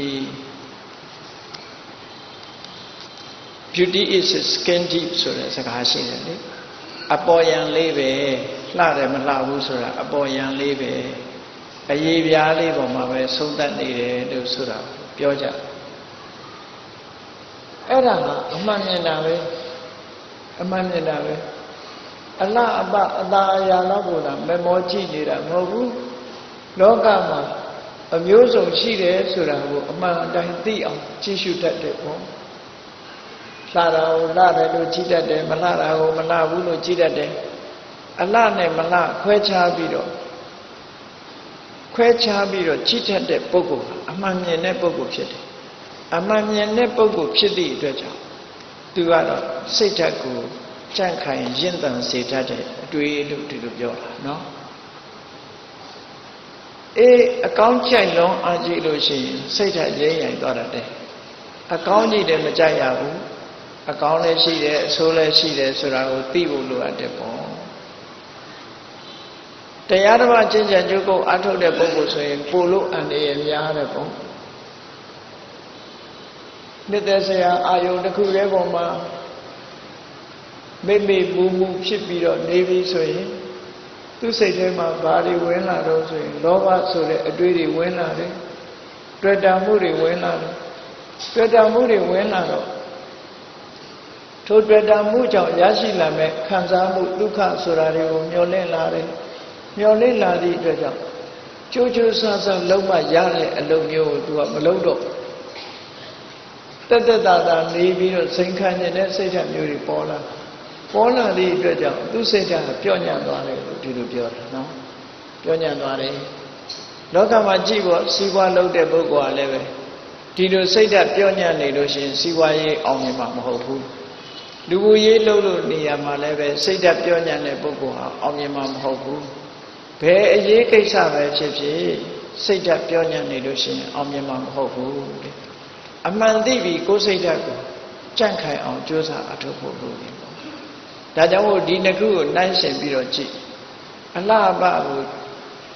beauty is skin deep ဆိုတဲ့စကားရှိတယ်လေအပေါ်ယံလေးပဲလှတယ်မလှဘူးဆိုတာအပေါ်ယံလေးပဲအရေးပြားလေးပေါ်မှာပဲဆုံးသက်နေတယ်လို့ဆိုတာပြောကြအဲ့ဒါကအမှန်မြင်တာပဲအမှန်မြင်တာပဲအလှအပအသာအရာလောက်ကိုသာမမောကြည့်နေတာမဟုတ်ဘူးလောကမှာအမျိုးစုံရှိတယ်ဆိုတာကိုအမှန်အတိုင်းသိအောင်ကြည့်ရှုတတ်တယ်ပေါ့လှတာကိုလှတယ်လို့ကြည့်တတ်တယ်မလှတာကိုမလှဘူးလို့ကြည့်တတ်တယ်အလှနဲ့မလှခွဲခြားပြီးတော့ကြည့်တတ်တဲ့ပုဂ္ဂိုလ်အမှန်မြင်တဲ့ပုဂ္ဂိုလ်ဖြစ်တယ်အမှန်မြင်တဲ့ပုဂ္ဂိုလ်ဖြစ်သည့်အတွက်ကြောင့်သူကတော့စိတ်ဓာတ်ကိုကြံ့ခိုင်ရင့်တန်စေတတ်တဲ့အတွေ့လို့ဒီလိုပြောတာနော်အကောင်းကြိုက်လုံးအားကြည့်လို့ရှိရင်စိတ်ဓာတ်ရင်းရိုင်သွားတတ်တယ်အကောင်းကြည့်တယ်မကြိုက်ရဘူးအကောင်းလည်းရှိတယ်အဆိုးလည်းရှိတယ်ဆိုတာကိုသိဖို့လိုအပ်တယ်ပေါ့တရားဓမ္မကျင့်ကြံကြိုးကုပ်အားထုတ်တဲ့ပုဂ္ဂိုလ်ဆိုရင်ပို့လို့အန္တရာယ်များတယ်ပေါ့နှစ်သက်စရာအာယုန်တစ်ခုတည်းပေါ်မှာမိမိမူမူဖြစ်ပြီးတော့နေပြီဆိုရင်သူ့စိတ်ထဲမှာဘာတွေဝင်လာတော့ဆိုရင်လောဘဆိုတဲ့အတွေးတွေဝင်လာတယ်တွေ့တာမှုတွေဝင်လာတယ်တွေ့တာမှုတွေဝင်လာတော့ထိုတွေ့တာမှုကြောင့်ရရှိလာမဲ့ခံစားမှုဒုက္ခဆိုတာတွေကိုမျောလင့်လာတယ်မျောလင့်လာသည့်အတွက်ကြောင့်ကြိုးကြိုးဆန်းဆန်းလုံးဝရတဲ့အလုပ်မျိုးကိုသူကမလုပ်တော့တက်တာနေပြီးတော့စိန်ခံနေတဲ့စိတ်ဓာတ်မျိုးတွေပေါ်လာသည့်အတွက်ကြောင့်သူစိတ်ဓာတ်ကပြော့ညံ့သွားတယ်လို့ဒီလိုပြောတာနော်ပြော့ညံ့သွားတယ်လောကမှာကြည့်ဖို့စီးပွားလုပ်တဲ့ပုဂ္ဂိုလ်ကလည်းပဲဒီလိုစိတ်ဓာတ်ပြော့ညံ့နေလို့ရှိရင်စီးပွားရေးအောင်မြင်မှာမဟုတ်ဘူးလူမှုရေးလုပ်လို့နေရာမှာလည်းပဲစိတ်ဓာတ်ပြော့ညံ့တဲ့ပုဂ္ဂိုလ်ဟာအောင်မြင်မှာမဟုတ်ဘူးဘယ်အရေးကိစ္စပဲဖြစ်ဖြစ်စိတ်ဓာတ်ပြော့ညံ့နေလို့ရှိရင်အောင်မြင်မှာမဟုတ်ဘူးတဲ့အမှန်သိပြီးကိုယ်စိတ်ဓာတ်ကိုကြံ့ခိုင်အောင်ကြိုးစားအထောက်ဖို့လိုတယ်ပေါ့ဒါကြောင့်မို့ဒီနှစ်ခုကိုနှိုင်းယှဉ်ပြီးတော့ကြည့်အလှပကို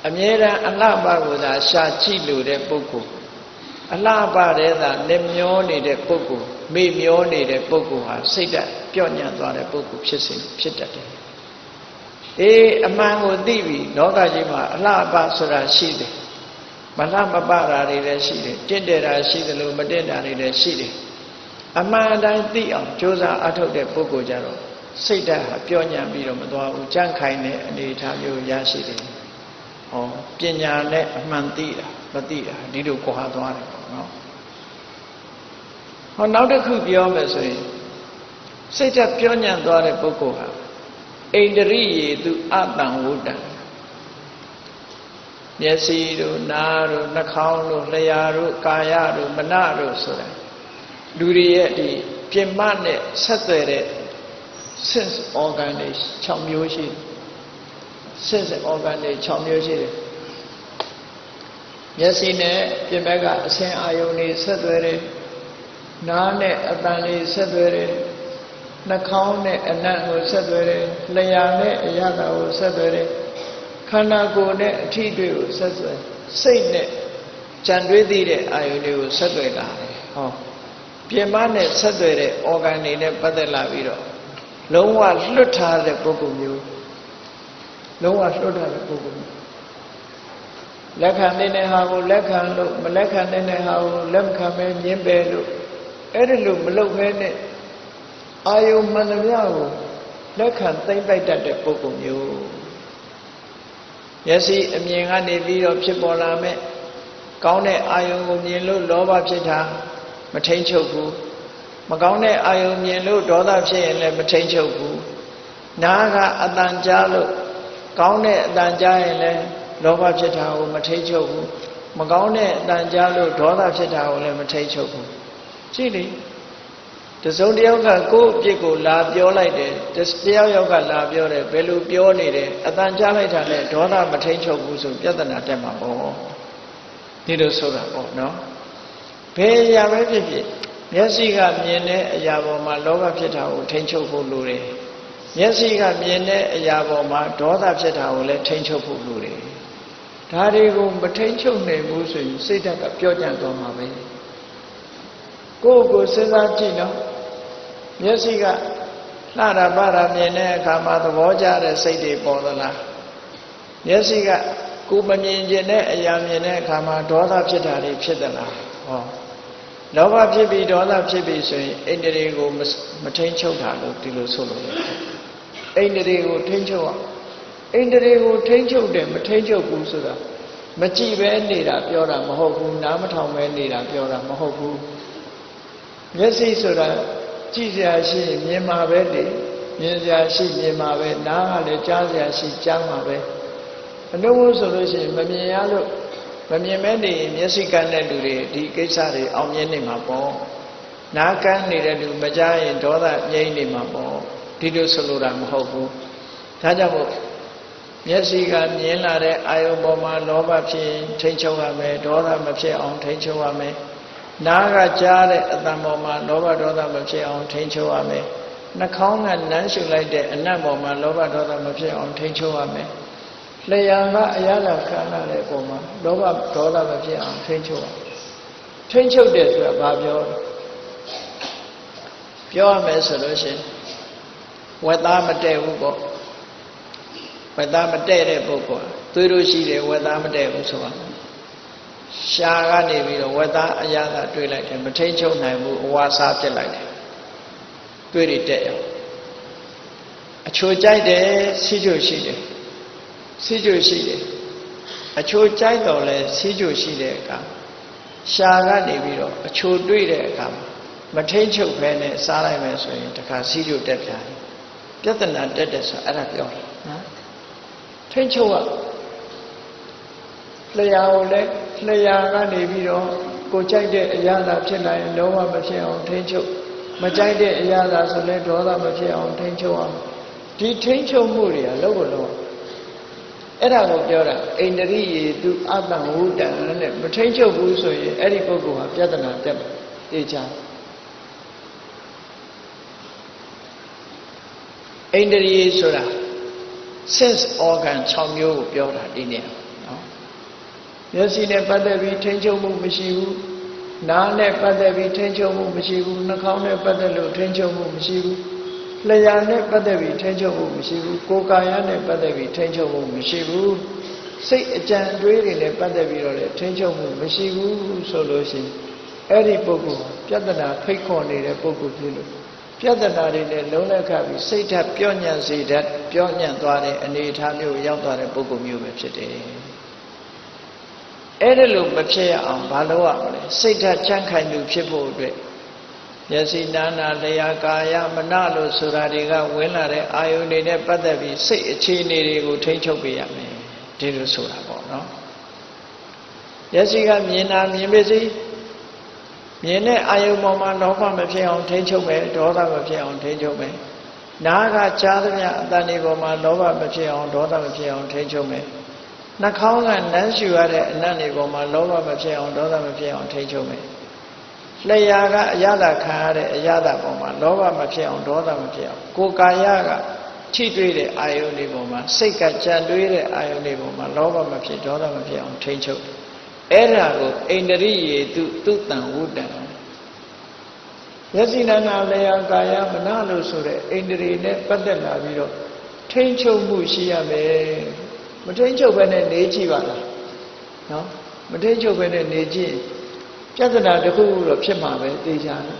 အမြဲတမ်းအလှပကိုသာရှာကြည့်လို့တဲ့ပုဂ္ဂိုလ်အလှပတဲ့သာနေမျောနေတဲ့ပုဂ္ဂိုလ်မေ့မျောနေတဲ့ပုဂ္ဂိုလ်ဟာစိတ်ဓာတ်ပြော့ညံ့သွားတဲ့ပုဂ္ဂိုလ်ဖြစ်တတ်တယ်အမှန်ကိုသိပြီးလောကကြီးမှာအလှပဆိုတာရှိတယ်မလှမပတာတွေလည်းရှိတယ်တင့်တယ်တာရှိတယ်လို့မတင့်တာတွေလည်းရှိတယ်အမှန်အတိုင်းသိအောင်ကြိုးစားအထောက်တဲ့ပုဂ္ဂိုလ်ကြတော့စိတ်ဓာတ်ဟာပြော့ညံ့ပြီးတော့မသွားဘူးကြံ့ခိုင်တဲ့အနေအထားမျိုးရရှိတယ်ဟောပညာနဲ့အမှန်သိတာမသိတာဒီလိုကွာသွားတယ်ပေါ့နော်ဟောနောက်တစ်ခုပြောမယ်ဆိုရင်စိတ်ဓာတ်ပြော့ညံ့သွားတဲ့ပုဂ္ဂိုလ်ဟာဣန္ဒြိယေသူအတံဝုတ္တံမျက်စိတို့နားတို့နှာခေါင်းတို့လျှာတို့ကာယတို့မနတို့ဆိုတာလူတွေရဲ့ဒီပြင်မနဲ့ဆက်သွယ်တဲ့ sense organ တွေ6မျိုးရှိ sense organ တွေ6မျိုးရှိတယ်မျက်စိနဲ့ပြင်ဘက်ကအဆင်းအာယုန်တွေဆက်သွယ်တယ်နားနဲ့အသံတွေဆက်သွယ်တယ်နှာခေါင်းနဲ့အနံ့ကိုဆက်သွယ်တယ်လျှာနဲ့အရသာကိုဆက်သွယ်တယ်ခန္ဓာကိုယ်နဲ့အထီးတွေကိုဆက်သွယ်စိတ်နဲ့ကြံတွေးသိတဲ့အာယုန်တွေကိုဆက်သွယ်လာတယ်ဟောပြင်ပနဲ့ဆက်သွယ်တဲ့ organ တွေနဲ့ပတ်သက်လာပြီးတော့လုံးဝလွတ်ထားတဲ့ပုဂ္ဂိုလ်မျိုးလုံးဝလွတ်ထားတဲ့ပုဂ္ဂိုလ်မျိုးလက်ခံတဲ့ဟာကိုလက်ခံလို့မလက်ခံတဲ့ဟာကိုလက်မခံပဲညှင်းပယ်လို့အဲ့ဒီလိုမလုပ်ဘဲနဲ့အာယုမှန်သမျှကိုလက်ခံသိမ့်ပိုက်တတ်တဲ့ပုဂ္ဂိုလ်မျိုးမျက်စိအမြင်ကနေပြီးတော့ဖြစ်ပေါ်လာမဲ့ကောင်းတဲ့အာယုကိုမြင်လို့လောဘဖြစ်တာမထိန်ချုပ်ဘူးမကောင်းတဲ့အာယုမြင်လို့ဒေါသဖြစ်ရင်လည်းမထိန်ချုပ်ဘူးနားကအတန်ကြားလို့ကောင်းတဲ့အတန်ကြားရင်လည်းလောဘဖြစ်တာကိုမထိန်ချုပ်ဘူးမကောင်းတဲ့အတန်ကြားလို့ဒေါသဖြစ်တာကိုလည်းမထိန်ချုပ်ဘူးကြည့်လေတစုံတစ်ယောက်ကကိုယ့်အပြစ်ကိုလာပြောလိုက်တယ်တယောက်ယောက်ကလာပြောတယ်ဘယ်လိုပြောနေတယ်အတန်ကြားလိုက်တာနဲ့ဒေါသမထိန်ချုပ်ဘူးဆိုပြဿနာတက်မှာပေါ့ဒီလိုဆိုတာပေါ့နော်ဘယ်အရာပဲဖြစ်ဖြစ်မျက်စိကမြင်တဲ့အရာပေါ်မှာလောဘဖြစ်တာကိုထိန်ချုပ်ဖို့လိုတယ်မျက်စိကမြင်တဲ့အရာပေါ်မှာဒေါသဖြစ်တာကိုလည်းထိန်ချုပ်ဖို့လိုတယ်ဒါတွေကိုမထိန်ချုပ်နိုင်ဘူးဆိုရင်စိတ်ဓာတ်ကပျော့ကျသွားမှာပဲကိုယ့်ကိုစဉ်းစားကြည့်နော်မျက်စိကလှတာပတာမြင်တဲ့အခါမှာသဘောကျတဲ့စိတ်တွေပေါ်သလားမျက်စိကကိုယ်မမြင်ကျင်တဲ့အရာမြင်တဲ့အခါမှာဒေါသဖြစ်တာတွေဖြစ်သလားဟောလောဘဖြစ်ပြီးဒေါသဖြစ်ပြီးဆိုရင်အိန္ဒြေကိုမထိန်ချုပ်တာလို့ဒီလိုဆိုလို့ရတယ်အိန္ဒြေကိုထိန်ချုပ်အောင်အိန္ဒြေကိုထိန်ချုပ်တယ်မထိန်ချုပ်ဘူးဆိုတာမကြည့်ပဲနေတာပြောတာမဟုတ်ဘူးနားမထောင်ပဲနေတာပြောတာမဟုတ်ဘူးမျက်စိဆိုတာကြည့်စရာရှိရင်မြင်မှာပဲလေမြင်စရာရှိမြင်မှာပဲနားကလည်းကြားစရာရှိကြားမှာပဲအလုံးဆိုလို့ရှိရင်မမြင်ရလို့မမြင်မဲနေမျက်စိကန်းတဲ့လူတွေဒီကိစ္စတွေအောင်မြင်နေမှာပေါ့နားကန်းနေတဲ့လူမကြားရင်ဒေါသငြိမ့်နေမှာပေါ့ဒီလိုဆိုလိုတာမဟုတ်ဘူးဒါကြောင့်မို့မျက်စိကမြင်လာတဲ့အာယုံပေါ်မှာလောဘဖြစ်ရင်ထိန်ချုပ်ရမယ်ဒေါသမဖြစ်အောင်ထိန်ချုပ်ရမယ်နားကကြားတဲ့အတန်ပေါ်မှာလောဘဒေါသမဖြစ်အောင်ထိန်ချုပ်ရမယ်နှာခေါင်းကနမ်းရှုလိုက်တဲ့အနံ့ပေါ်မှာလောဘဒေါသမဖြစ်အောင်ထိန်ချုပ်ရမယ်လျှာကအရသာခံရတဲ့အပေါ်မှာလောဘဒေါသမဖြစ်အောင်ထိန်ချုပ်ရထိန်ချုပ်တယ်ဆိုတာဘာပြောရမယ်ဆိုလို့ရှိရင်ဝက်သားမတည့်ဘူးပေါ့ဝက်သားမတည့်တဲ့ပုဂ္ဂိုလ်သွေးလို့ရှိတယ်ဝက်သားမတည့်ဘူးဆိုတာရှားကနေပြီးတော့ဝက်သားအရသာတွေ့လိုက်တယ်မထိန်ချုပ်နိုင်ဘူးအဝါစားပြစ်လိုက်တယ်သွေးတွေတက်အောင်အချိုကြိုက်တယ်စီးကြိုရှိတယ်စီးကြိုရှိတယ်အချိုကြိုက်တော့လဲစီးကြိုရှိတဲ့အခါရှားကနေပြီးတော့အချိုတွေ့တဲ့အခါမထိန်ချုပ်ဘဲနဲ့စားလိုက်မယ်ဆိုရင်တခါစီးကြိုတက်ပြန်ပြဿနာတက်တယ်ဆိုအဲ့ဒါပြောတာနော်ထိန်ချုပ်ကလျှာကိုလည်းလျှာကနေပြီးတော့ကိုကြိုက်တဲ့အရာသာဖြစ်လာရင်လောဘမဖြစ်အောင်ထိန်ချုပ်မကြိုက်တဲ့အရာသာဆိုလည်းဒေါသမဖြစ်အောင်ထိန်ချုပ်အောင်ဒီထိန်ချုပ်မှုတွေကလုံးဝလုံးအဲ့ဒါကိုပြောတာအိန္ဒြိယေသူအတ္တဝုတ္တံနဲ့မထိန်ချုပ်ဘူးဆိုရင်အဲ့ဒီပုဂ္ဂိုလ်ဟာပြဿနာတက်တယ်အေးချာအိန္ဒြိယေဆိုတာ sense organ 6မျိုးကိုပြောတာဒီနေ့နော်မျက်စိနဲ့ပတ်သက်ပြီးထိန်ချုပ်မှုမရှိဘူးနားနဲ့ပတ်သက်ပြီးထိန်ချုပ်မှုမရှိဘူးနှာခေါင်းနဲ့ပတ်သက်လို့ထိန်ချုပ်မှုမရှိဘူးလျှာနဲ့ပတ်သက်ပြီးထိန်ချုပ်မှုမရှိဘူးကိုယ်ကာယနဲ့ပတ်သက်ပြီးထိန်ချုပ်မှုမရှိဘူးစိတ်အကြံတွေးတွေနဲ့ပတ်သက်ပြီးတော့လည်းထိန်ချုပ်မှုမရှိဘူးဆိုလို့ရှိရင်အဲ့ဒီပုဂ္ဂိုလ်ပြဿနာဖိတ်ခေါ်နေတဲ့ပုဂ္ဂိုလ်ဖြစ်လို့ပြဿနာတွေနဲ့လုံးလက်ခပြီးစိတ်ဓာတ်ပြော့ညံ့စေတတ်ပြော့ညံ့သွားတဲ့အနေအထားမျိုးရောက်သွားတဲ့ပုဂ္ဂိုလ်မျိုးပဲဖြစ်တယ်အဲ့ဒါလို့မဖြစ်ရအောင်ဘာလုပ်ရမလဲစိတ်ဓာတ်ချမ်းခိုင်မှုဖြစ်ဖို့အတွက်မျက်စိနာနာလျှာကာယမနလို့ဆိုတာတွေကဝင်လာတဲ့အာယုန်တွေနဲ့ပတ်သက်ပြီးစိတ်အခြေအနေတွေကိုထိန်းချုပ်ပေးရမယ်ဒီလိုဆိုတာပေါ့နော်မျက်စိကမြင်တာမြင်ပါစေမြင်တဲ့အာယုန်ပေါ်မှာလောဘမဖြစ်အောင်ထိန်းချုပ်မယ်ဒေါသမဖြစ်အောင်ထိန်းချုပ်မယ် နာကကြားသမျှအတန်ဒီပေါ်မှာလောဘမဖြစ်အောင်ဒေါသမဖြစ်အောင်ထိန်းချုပ်မယ်နှာခေါင်းကနမ်းရှူရတဲ့အနံ့တွေပေါ်မှာလောဘမဖြစ်အောင်ဒေါသမဖြစ်အောင်ထိန်းချုပ်မယ်လျှာကအရသာခံရတဲ့အရသာပေါ်မှာလောဘမဖြစ်အောင်ဒေါသမဖြစ်အောင်ကိုယ်ကာယကထိတွေ့တဲ့အာယုန်တွေပေါ်မှာစိတ်ကကြံတွေးတဲ့အာယုန်တွေပေါ်မှာလောဘမဖြစ်ဒေါသမဖြစ်အောင်ထိန်းချုပ်အဲ့ဒါကိုအိန္ဒြိယေတုတံဝုတ္တံမျက်စိနာနာလျှာကာယမနလို့ဆိုတဲ့အိန္ဒြေနဲ့ပတ်သက်လာပြီးတော့ထိန်းချုပ်မှုရှိရမယ်မထိန်းချုပ်ဘဲနဲ့နေကြည့်ပါလားနော်မထိန်းချုပ်ဘဲနဲ့နေကြည့်ပြဿနာတစ်ခုတော့ဖြစ်မှာပဲသိကြတယ်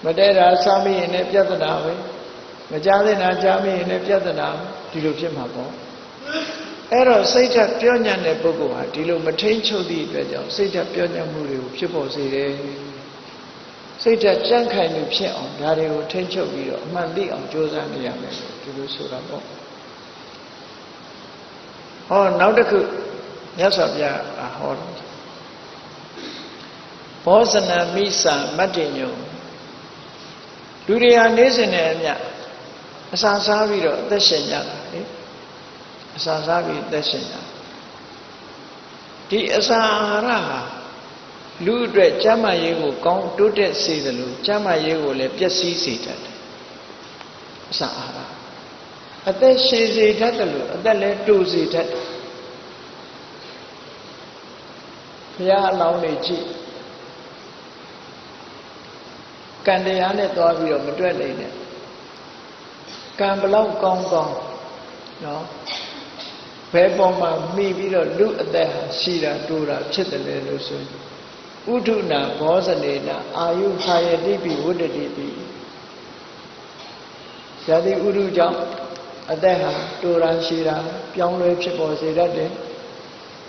မတည့်တာစားမိရင်လည်းပြဿနာပဲမကြားတဲ့နာကြားမိရင်လည်းပြဿနာဒီလိုဖြစ်မှာပေါ့အဲ့တော့စိတ်ဓာတ်ပြောညံ့တဲ့ပုဂ္ဂိုလ်ဟာဒီလိုမထိန်းချုပ်သည့်အတွက်ကြောင့်စိတ်ဓာတ်ပြောညံ့မှုတွေကိုဖြစ်ပေါ်စေတယ်စိတ်ဓာတ်ကြံ့ခိုင်မှုဖြစ်အောင်ဒါတွေကိုထိန်းချုပ်ပြီးတော့အမှန်သိအောင်ကြိုးစားနေရမယ်ဒီလိုဆိုတာပေါ့ဟောနောက်တစ်ခုမြတ်စွာဘုရားဟောတယ်ဘောဇနမိစ္ဆာမတ္တညုံလူတွေဟာနေစဉ်နဲ့အမျှအစာစားပြီးတော့အသက်ရှင်ကြတာလေအစာစားပြီးအသက်ရှင်ကြဒီအစာအာဟာရဟာလူအတွက်ကျန်းမာရေးကိုကောင်းတိုးတက်စေတယ်လို့ကျန်းမာရေးကိုလည်းပျက်စီးစေတတ်တယ်အစာအာဟာရအသက်ရှည်စေတတ်တယ်လို့အသက်လည်းတိုးစေတတ်တယ်ဘုရားအလောင်းတွေကြည့်ကံတရားနဲ့သွားပြီးတော့မတွက်နိုင်နဲ့ကံဘလောက်ကောင်းကောင်းနော်ဘယ်ပေါ်မှာမိပြီးတော့လူအသက်ဟာရှိတာတိုးတာဖြစ်တယ်လေလို့ဆိုရင်ဥဒုနာဘောဇနေနာအာယုဟာယတိပိဝတ္တတိပိဇာတိဥဒုကြောင့်အသက်ဟာတိုးတာရှိတာပြောင်းလဲဖြစ်ပေါ်စေတတ်တယ်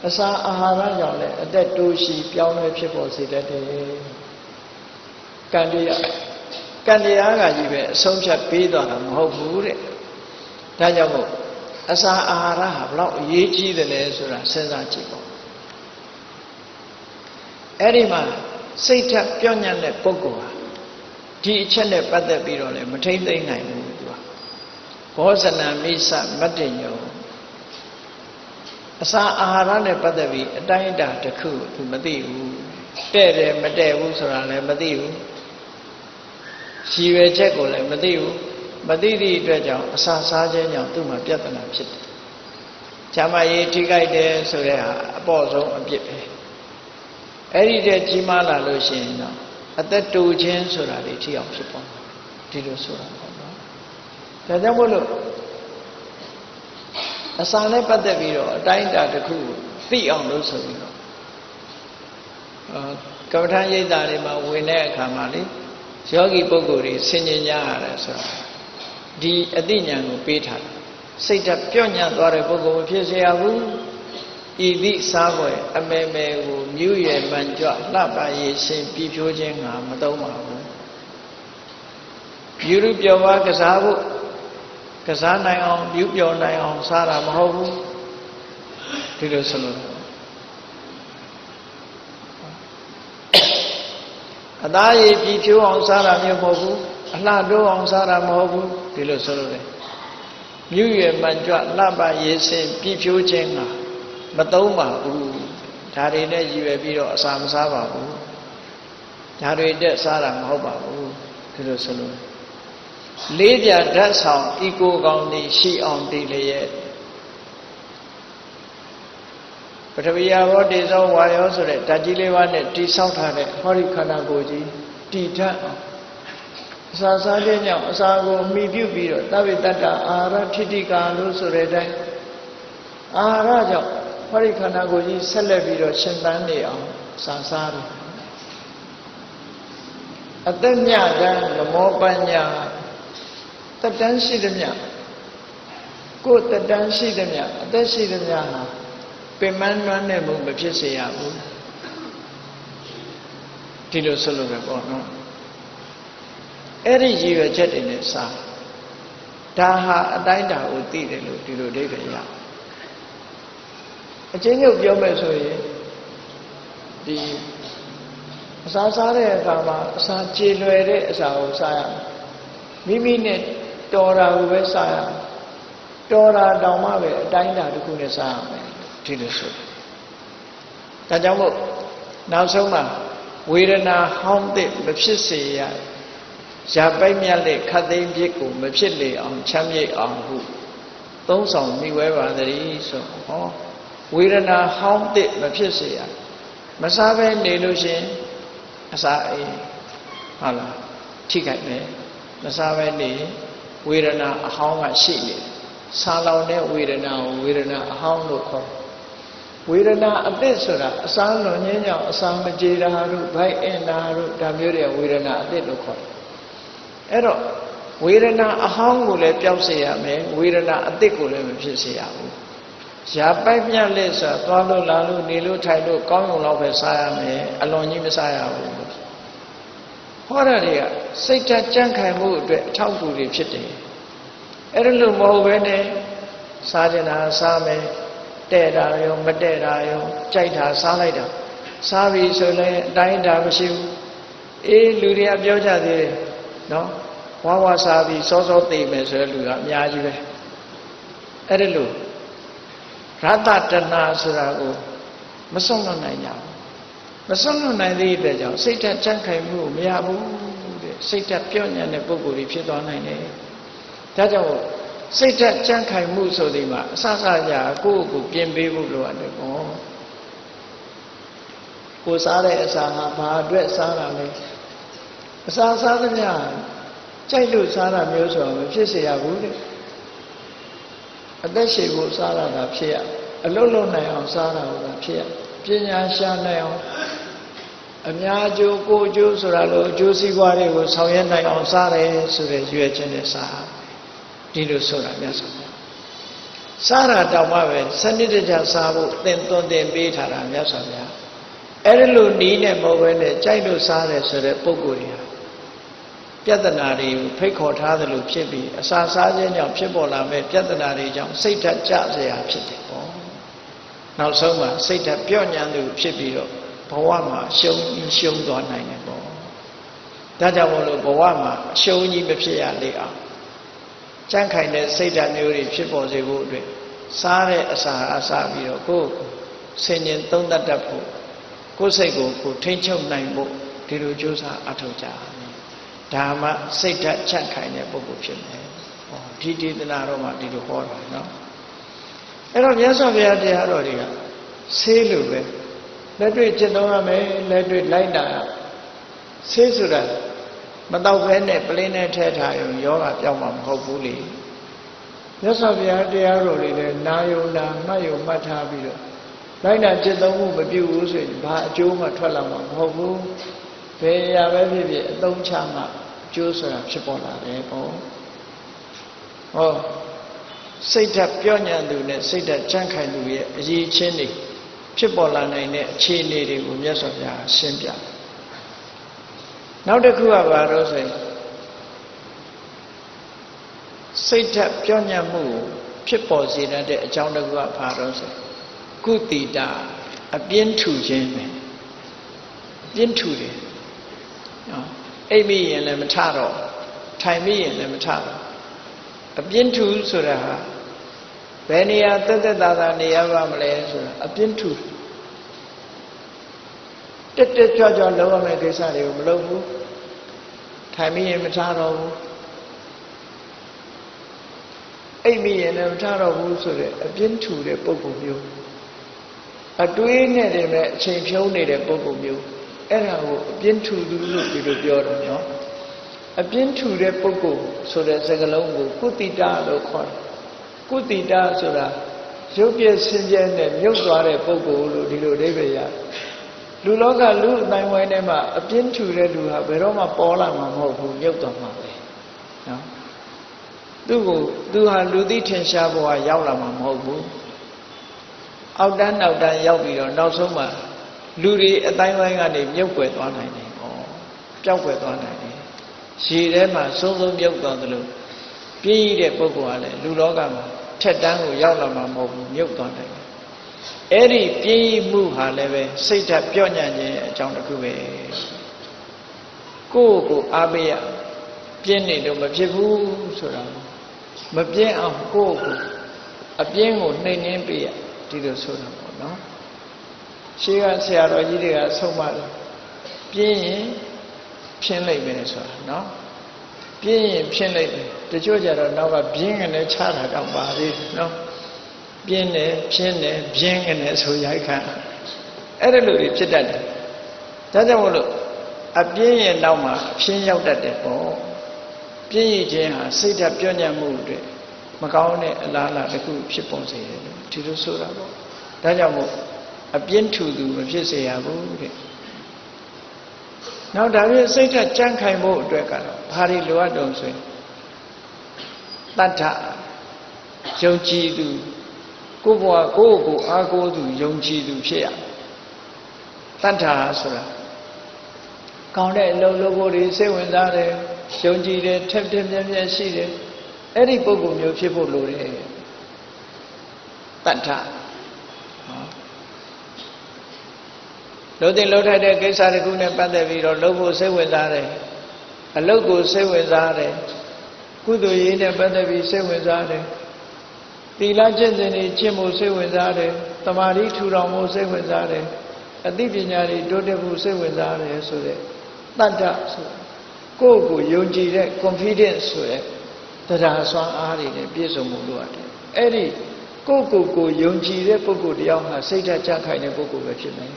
အစာအာဟာရကြောင့်လည်းအသက်တိုးရှိပြောင်းလဲဖြစ်ပေါ်စေတတ်တယ်ကံတရားကံတရားကကြီးပဲအဆုံးဖြတ်ပေးသွားတာမဟုတ်ဘူးတဲ့ဒါကြောင့်မို့အစာအာဟာရဟာဘလောက်အရေးကြီးတယ်လဲဆိုတာစဉ်းစားကြည့်ပေါ့အဲ့ဒီမှာစိတ်ဓာတ်ပြောင်းညံ့တဲ့ပုဂ္ဂိုလ်ဟာဒီအချက်နဲ့ပတ်သက်ပြီးတော့လည်းမထိမ့်သိမ့်နိုင်ဘူးသူကဘောဇနမိစ္ဆမတ္တညုံအစာအာဟာရနဲ့ပတ်သက်ပြီးအတိုင်းအတာတစ်ခုသူမသိဘူးတဲ့တယ်မတဲ့ဘူးဆိုတာလည်းမသိဘူးရှိရွယ်ချက်ကိုလည်းမသိဘူးမသိသည့်အတွက်ကြောင့်အစာစားခြင်းကြောင့်သူ့မှာပြဿနာဖြစ်တယ်။ကျမရေးထိခိုက်တယ်ဆိုတဲ့ဟာအပေါ့ဆုံးအပြစ်ပဲ။အဲ့ဒီတည်းကြီးမားလာလို့ရှိရင်တော့အသက်တူခြင်းဆိုတာတွေထိအောင်ဖြစ်ပေါ်ဒီလိုဆိုတာပေါ့နော်။ဒါကြောင့်မို့လို့အစာနဲ့ပတ်သက်ပြီးတော့အတိုင်းအတာတစ်ခုသိအောင်လို့ဆိုပြီးတော့ကမ္မထာရိပ်သာတွေမှာဝင်တဲ့အခါမှာလေယောဂီပုဂ္ဂိုလ်တွေဆင်ញင်ကြရတယ်ဆိုတာဒီအသိဉာဏ်ကိုပေးထားတယ်စိတ်ဓာတ်ပြော့ညံ့သွားတဲ့ပုဂ္ဂိုလ်ဖြစ်เสียဘူးဤသည့်စားပွဲအမေမေကိုမြူးရယ်မှန်ကြွလှပရည်ရှင်ပြဖြိုးခြင်းငါမသုံးပါဘူးယူရုပြောပါကစားဖို့ကစားနိုင်အောင်မြူးပြောနိုင်အောင်စားတာမဟုတ်ဘူးဒီလိုဆိုလို့အသားရည်ပြဖြိုးအောင်စားတာမျိုးမဟုတ်ဘူးအလှတိုးအောင်စားတာမဟုတ်ဘူးဒီလိုဆိုလို့လေမြူးရယ်မှန်ကြွလှပရည်ရှင်ပြဖြိုးခြင်းငါမသုံးပါဘူးဒါတွေနဲ့ရည်ရွယ်ပြီးတော့အစာမစားပါဘူးဒါတွေတက်စားတာမဟုတ်ပါဘူးဒီလိုဆိုလို့လေးပြဓာတ်ဆောင်ဤကိုယ်ကောင်းသည်ရှိအောင်တည်လျက်ပထဝီဘောတေဇောဝါယောဆိုတဲ့ဓာတ်ကြီးလေးပါးနဲ့တိဆောက်ထားတဲ့ဟောဒီခန္ဓာကိုယ်ကြီးတည်ထအောင်အစာစားတဲ့ကြောင့်အစာကိုမှီပြုပြီးတော့သဗ္ဗတတ္တအာဟာရထိတိကာလို့ဆိုတဲ့အတိုင်းအာဟာရကြောင့်ဟောဒီခန္ဓာကိုယ်ကြီးဆက်လက်ပြီးတော့ရှင်သန်နေအောင်စာစားတယ်အသက်မြတ်တမ်းနမောပညာတတန်းရှိသည်မြတ်ကိုယ်တတန်းရှိသည်မြတ်အသက်ရှိသည်မြတ်ဟာပင်မနှွမ်းတဲ့မှုမဖြစ်စေရဘူးဒီလိုဆိုလို့ပဲပေါ့နော်အဲ့ဒီရည်ရွယ်ချက်တွေနဲ့စာဒါဟာအတိုင်းတာကိုသိတယ်လို့ဒီလိုအဓိပ္ပာယ်ရအချင်းချုပ်ပြောမယ်ဆိုရင်ဒီအစာစားတဲ့အခါမှာအစာကြေလွယ်တဲ့အစာကိုစားရမယ် မိမိနဲ့တော်တာကိုပဲစားရတော်တာတောင်မှပဲအတိုင်းတာတစ်ခုနဲ့စားရမယ်ဒီလိုဆိုဒါကြောင့်မို့နောက်ဆုံးမှာဝေဒနာဟောင်းတဲ့မဖြစ်စေရရာပိုက်မြတ်တဲ့ခတ်သိမ်းပြစ်ကိုမဖြစ်လေအောင်ချမ်းမြေ့အောင်ဟုသုံးဆောင်မိဝဲပါတည်းဆိုဟောဝေဒနာဟောင်းတဲ့မဖြစ်စေရမစားဘဲနေလို့ရှင်အစာအိမ်ဟုတ်လားထိခိုက်မယ်မစားဘဲနေဝေဒနာအဟောင်းကရှိနေစားလောင်တဲ့ဝေဒနာကိုဝေဒနာအဟောင်းလို့ခေါ်ဝေဒနာအသစ်ဆိုတာအစာလွန်ခြင်းကြောင့်အစာမကြေတာတို့ဗိုက်အင်တာတို့ဒါမျိုးတွေဝေဒနာအသစ်လို့ခေါ်အဲ့တော့ဝေဒနာအဟောင်းကိုလည်းပျောက်စေရမယ်ဝေဒနာအသစ်ကိုလည်းမဖြစ်စေရဘူးရာပိုက်မြတ်လက်ဆိုသွားလို့လာလို့နေလို့ထိုင်လို့ကောင်းုံလောက်ပဲစားရမယ်အလွန်ကြီးမစားရဘူးဟောတာတွေကစိတ်ဓာတ်ကြံ့ခိုင်မှုအတွက်အထောက်အကူတွေဖြစ်တယ်အဲ့ဒါလို့မဟုတ်ပဲနဲ့စားကြတာစားမယ်တဲ့တာရောမတဲ့တာရောကြိုက်တာစားလိုက်တာစားပြီဆိုလည်းအတိုင်းတာမရှိဘူးအေးလူတွေကပြောကြသေးတယ်နော်ဝါဝါစားပြီးစောစောသိမယ်ဆိုတဲ့လူကအများကြီးပဲအဲ့ဒါလို့ရတ္တတဏဆိုတာကိုမစွန့်လွတ်နိုင်ကြဘူးမစွန့်လွတ်နိုင်သေးတဲ့ကြောင့်စိတ်ဓာတ်ကြံ့ခိုင်မှုမရဘူးတဲ့စိတ်ဓာတ်ပြော့ညံ့တဲ့ပုဂ္ဂိုလ်တွေဖြစ်သွားနိုင်တယ်ဒါကြောင့်စိတ်ဓာတ်ကြံ့ခိုင်မှုဆိုဒီမှာအစစကြာကိုယ့်ကိုပြင်ပေးဖို့လိုအပ်တယ်ပေါ့ကိုစားတဲ့အစာဟာဘာအတွက်စားတာလဲအစာစားသမျှကြိုက်လို့စားတာမျိုးဆိုတော့မဖြစ်စေရဘူးတဲ့အသက်ရှည်ဖို့စားတာဖြစ်ရအလုံးလုံးနိုင်အောင်စားတာကဖြစ်ရပညာရှာနိုင်အောင်အများအကျိုးကိုအကျိုးဆိုတာလို့အကျိုးစီးပွားတွေကိုဆောင်ရွက်နိုင်အောင်စားတယ်ဆိုတဲ့ရွေးခြင်းနဲ့စားဒီလိုဆိုတာမြတ်စွာဘုရားစားတာတောင်မှပဲစနစ်တကျစားဖို့သင်သွန်သင်ပေးထားတာမြတ်စွာဘုရားအဲ့ဒီလိုနီးနဲ့မဟုတ်ဘဲနဲ့ကြိုက်လို့စားတယ်ဆိုတဲ့ပုဂ္ဂိုလ်တွေဟာပြဿနာတွေကိုဖိတ်ခေါ်ထားသလိုဖြစ်ပြီးအစာစားခြင်းကြောင့်ဖြစ်ပေါ်လာမဲ့ပြဿနာတွေကြောင့်စိတ်ဓာတ်ကျစရာဖြစ်တယ်ပေါ့နောက်ဆုံးမှာစိတ်ဓာတ်ပြော့ညံ့သူဖြစ်ပြီးတော့ဘဝမှာရှုံးသွားနိုင်တယ်ပေါ့ဒါကြောင့်မို့လို့ဘဝမှာအရှုံးကြီးမဖြစ်ရလေအောင်ကြံ့ခိုင်တဲ့စိတ်ဓာတ်မျိုးတွေဖြစ်ပေါ်စေဖို့အတွက်စားတဲ့အစာအစားပြီးတော့ကိုယ်ဆင်ញင်သုံးသပ်တတ်ဖို့ကိုယ်စိတ်ကိုကိုထိန်းချုပ်နိုင်ဖို့ဒီလိုကြိုးစားအထောက်ကြဒါမှစိတ်ဓာတ်ကြံ့ခိုင်တဲ့ပုဂ္ဂိုလ်ဖြစ်မယ်ဟောဒီဒေသနာတော့မှဒီလိုဟောတာနော်အဲ့တော့မြတ်စွာဘုရားတရားတော်တွေကဆေးလိုပဲလက်တွေ့ကျင့်သုံးရမယ်လက်တွေ့လိုက်တာဆေးဆိုတာမတော့ဘဲနဲ့ပလင်းနဲ့ထဲထားရုံယောဂပြောင်းမှာမဟုတ်ဘူးလေမြတ်စွာဘုရားတရားတော်တွေလည်းနာယုံနာမှတ်ယုံမှတ်ထားပြီးတော့လိုက်တာကျင့်သုံးမှုမပြုဘူးဆိုရင်ဘာအကျိုးမှထွက်လာမှာမဟုတ်ဘူးဘယ်ရာပဲဖြစ်ဖြစ်အသုံးချမှအကျိုးဆိုတာဖြစ်ပေါ်လာတယ်ပေါ့ဟောစိတ်ဓာတ်ပြော့ညံ့သူနဲ့စိတ်ဓာတ်ကြံ့ခိုင်သူရဲ့အရေးချင်းတွေဖြစ်ပေါ်လာနိုင်တဲ့အခြေအနေတွေကိုမြတ်စွာဘုရားရှင်းပြတယ်နောက်တစ်ခုကဘာလို့ဆိုရင်စိတ်ဓာတ်ပြော့ညံ့မှုဖြစ်ပေါ်စေတဲ့အကြောင်းတစ်ခုကဘာလို့ဆိုကုတိတာအပြင်းထူခြင်းပဲပြင်းထူတယ်နော်အိပ်မိရင်လည်းမထတော့ထိုင်မိရင်လည်းမထတော့အပြင်းထူဆိုတာဟာဘယ်နေရာတက်တက်တာတာနေရပါမလဲဆိုတာအပြင်းထူတက်တက်ကြွကြွလုပ်ရမယ့်ကိစ္စတွေကိုမလုပ်ဘူးထိုင်မိရင်မထတော့ဘူးအိပ်မိရင်လည်းမထတော့ဘူးဆိုတဲ့အပြင်းထူတဲ့ပုဂ္ဂိုလ်မျိုးအတွေးနဲ့တည်းမဲ့အချိန်ဖြုံးနေတဲ့ပုဂ္ဂိုလ်မျိုးအဲ့ဒါကိုအပြင်းထူသူလို့ဒီလိုပြောတယ်နော်အပြင်းထူတဲ့ပုဂ္ဂိုလ်ဆိုတဲ့စကားလုံးကိုကုတိတာလို့ခေါ်တယ်ကုတိတာဆိုတာရုပ်ပြည့်စင်ကြဲနဲ့မြုပ်သွားတဲ့ပုဂ္ဂိုလ်လို့ဒီလိုအဓိပ္ပာယ်ရတယ်လူလောကလူအတိုင်းဝိုင်းထဲမှာအပြင်းထူတဲ့လူဟာဘယ်တော့မှပေါ်လာမှာမဟုတ်ဘူးမြုပ်သွားမှာပဲနော်သူဟာလူသိထင်ရှားဘဝရောက်လာမှာမဟုတ်ဘူးအောက်တန်းနောက်တန်းရောက်ပြီးတော့နောက်ဆုံးမှာလူတွေအတိုင်းဝိုင်းကနေမြုပ်ွယ်သွားနိုင်တယ်ပေါ့ပျောက်ွယ်သွားနိုင်တယ်ရေထဲမှာဆုံးမြုပ်သွားသလိုပြင်းရတဲ့ပုဂ္ဂိုလ်ကလည်းလူလောကမှာထက်တန်းကိုရောက်လာမှာမဟုတ်ဘူးမြုပ်သွားနိုင်တယ်အဲ့ဒီပြင်းရမှုဟာလည်းပဲစိတ်ဓာတ်ပြော့ညံ့ခြင်းအကြောင်းတစ်ခုပဲကိုယ့်ကိုအားပေးရ ပြင်းနေတော့မဖြစ်ဘူးဆိုတာမပြင်းအောင်ကိုယ့်ကိုအပြင်းကိုနှိမ်နှင်းပေးရဒီလိုဆိုတာပေါ့နော်ရှေးကဆရာတော်ကြီးတွေကဆုံးမတယ်ပြင်းရင်ဖြင်းလိုက်မယ်ဆိုတာနော်ပြင်းရင်ဖြင်းလိုက်တယ်တချို့ကြတော့နောက်ကပြင်းကနေချတာတော့ပါသေးနော်ပြင်းတယ်ဖြင်းတယ်ပြင်းကနေဆိုရိုက်ခံအဲ့ဒါလိုတွေဖြစ်တတ်တယ်ဒါကြောင့်မို့လို့အပြင်းရဲ့နောက်မှာအဖြင်းရောက်တတ်တယ်ပေါ့ပြင်းရခြင်းဟာစိတ်ဓာတ်ပြောင်းညံ့မှုတွေမကောင်းတဲ့အလားအလာတစ်ခုဖြစ်ပေါ်စေတယ်ဒီလိုဆိုတာပေါ့ဒါကြောင့်မို့အပြင်းထူသူမဖြစ်စေရဘူးတဲ့နောက်ဒါပြင်စိတ်ဓာတ်ကြံ့ခိုင်ဖို့အတွက်ကတော့ဘာတွေလိုအပ်တုံးဆိုရင်တတ္ထယုံကြည်သူကိုယ့်ဘဝကိုယ့်ကိုအားကိုးသူယုံကြည်သူဖြစ်ရတတ္ထဆိုတာကောင်းတဲ့အလုပ်လုပ်ဖို့စိတ်ဝင်စားတယ်ယုံကြည်တယ်ထက်ထက်မြက်မြက်ရှိတယ်အဲ့ဒီပုဂ္ဂိုလ်မျိုးဖြစ်ဖို့လိုတယ်တတ္ထလို့တင်လှုပ်ထိုက်တဲ့ကိစ္စတစ်ခုနဲ့ပတ်သက်ပြီးတော့လုပ်ဖို့စိတ်ဝင်စားတယ်အလုပ်ကိုစိတ်ဝင်စားတယ်ကုသိုလ်ရေးနဲ့ပတ်သက်ပြီးစိတ်ဝင်စားတယ်သီလကျင့်စဉ်တွေကျင့်ဖို့စိတ်ဝင်စားတယ်သမာဓိထူထောင်ဖို့စိတ်ဝင်စားတယ်အသိပညာတွေတိုးတက်ဖို့စိတ်ဝင်စားတယ်ဆိုတဲ့တတ္တဆိုကိုယ့်ကိုယုံကြည်တဲ့ confidence ဆိုတဲ့တရားစွမ်းအားတွေနဲ့ပြည့်စုံမှုလိုအပ်တယ်အဲ့ဒီကိုယ့်ကိုယုံကြည်တဲ့ပုဂ္ဂိုလ်တရားဟာစိတ်ဓာတ်ကြခိုင်တဲ့ပုဂ္ဂိုလ်ပဲဖြစ်မယ်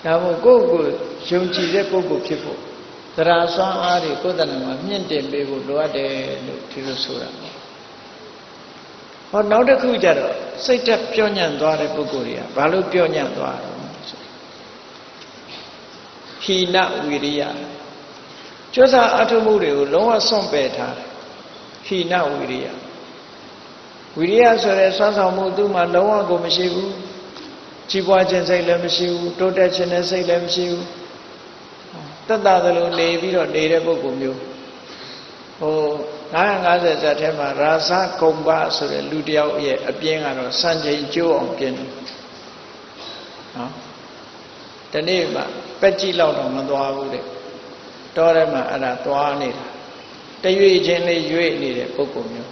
ဒါမို့ကိုယ့်ကိုယုံကြည်တဲ့ပုဂ္ဂိုလ်ဖြစ်ဖို့တရားစွမ်းအားတွေကိုယ်တဏ္ဍာမှာမြင့်တင်ပေးဖို့လိုအပ်တယ်လို့ဒီလိုဆိုတာဟောနောက်တစ်ခုကျတော့စိတ်ဓာတ်ပြောင်းညံ့သွားတဲ့ပုဂ္ဂိုလ်တွေကဘာလို့ပြောင်းညံ့သွားတော့ဟိနဝိရိယကျွတ်စာအထုမှုတွေကိုလုံးဝစွန့်ပယ်ထားတယ်ဟိနဝိရိယဝိရိယဆိုတဲ့စွမ်းဆောင်မှုသူ့မှာလုံးဝကိုမရှိဘူးကြီးပွားခြင်းစိတ်လည်းမရှိဘူးတိုးတက်ခြင်းနဲ့စိတ်လည်းမရှိဘူးတတ်တာသလိုနေပြီးတော့နေတဲ့ပုဂ္ဂိုလ်မျိုးဟို950ဇာတ်ထဲမှာရာဇကုံပဆိုတဲ့လူတယောက်ရဲ့အပြင်းကတော့စံချိန်ကျိုးအောင်ပြင်းတယ်နော်ဒီနေ့မှပက်ကြည့်လောက်တော့မသွားဘူးတဲ့တောထဲမှာအဲ့ဒါသွားနေတာတရွေ့ချင်းလေးရွေ့နေတဲ့ပုဂ္ဂိုလ်မျိုး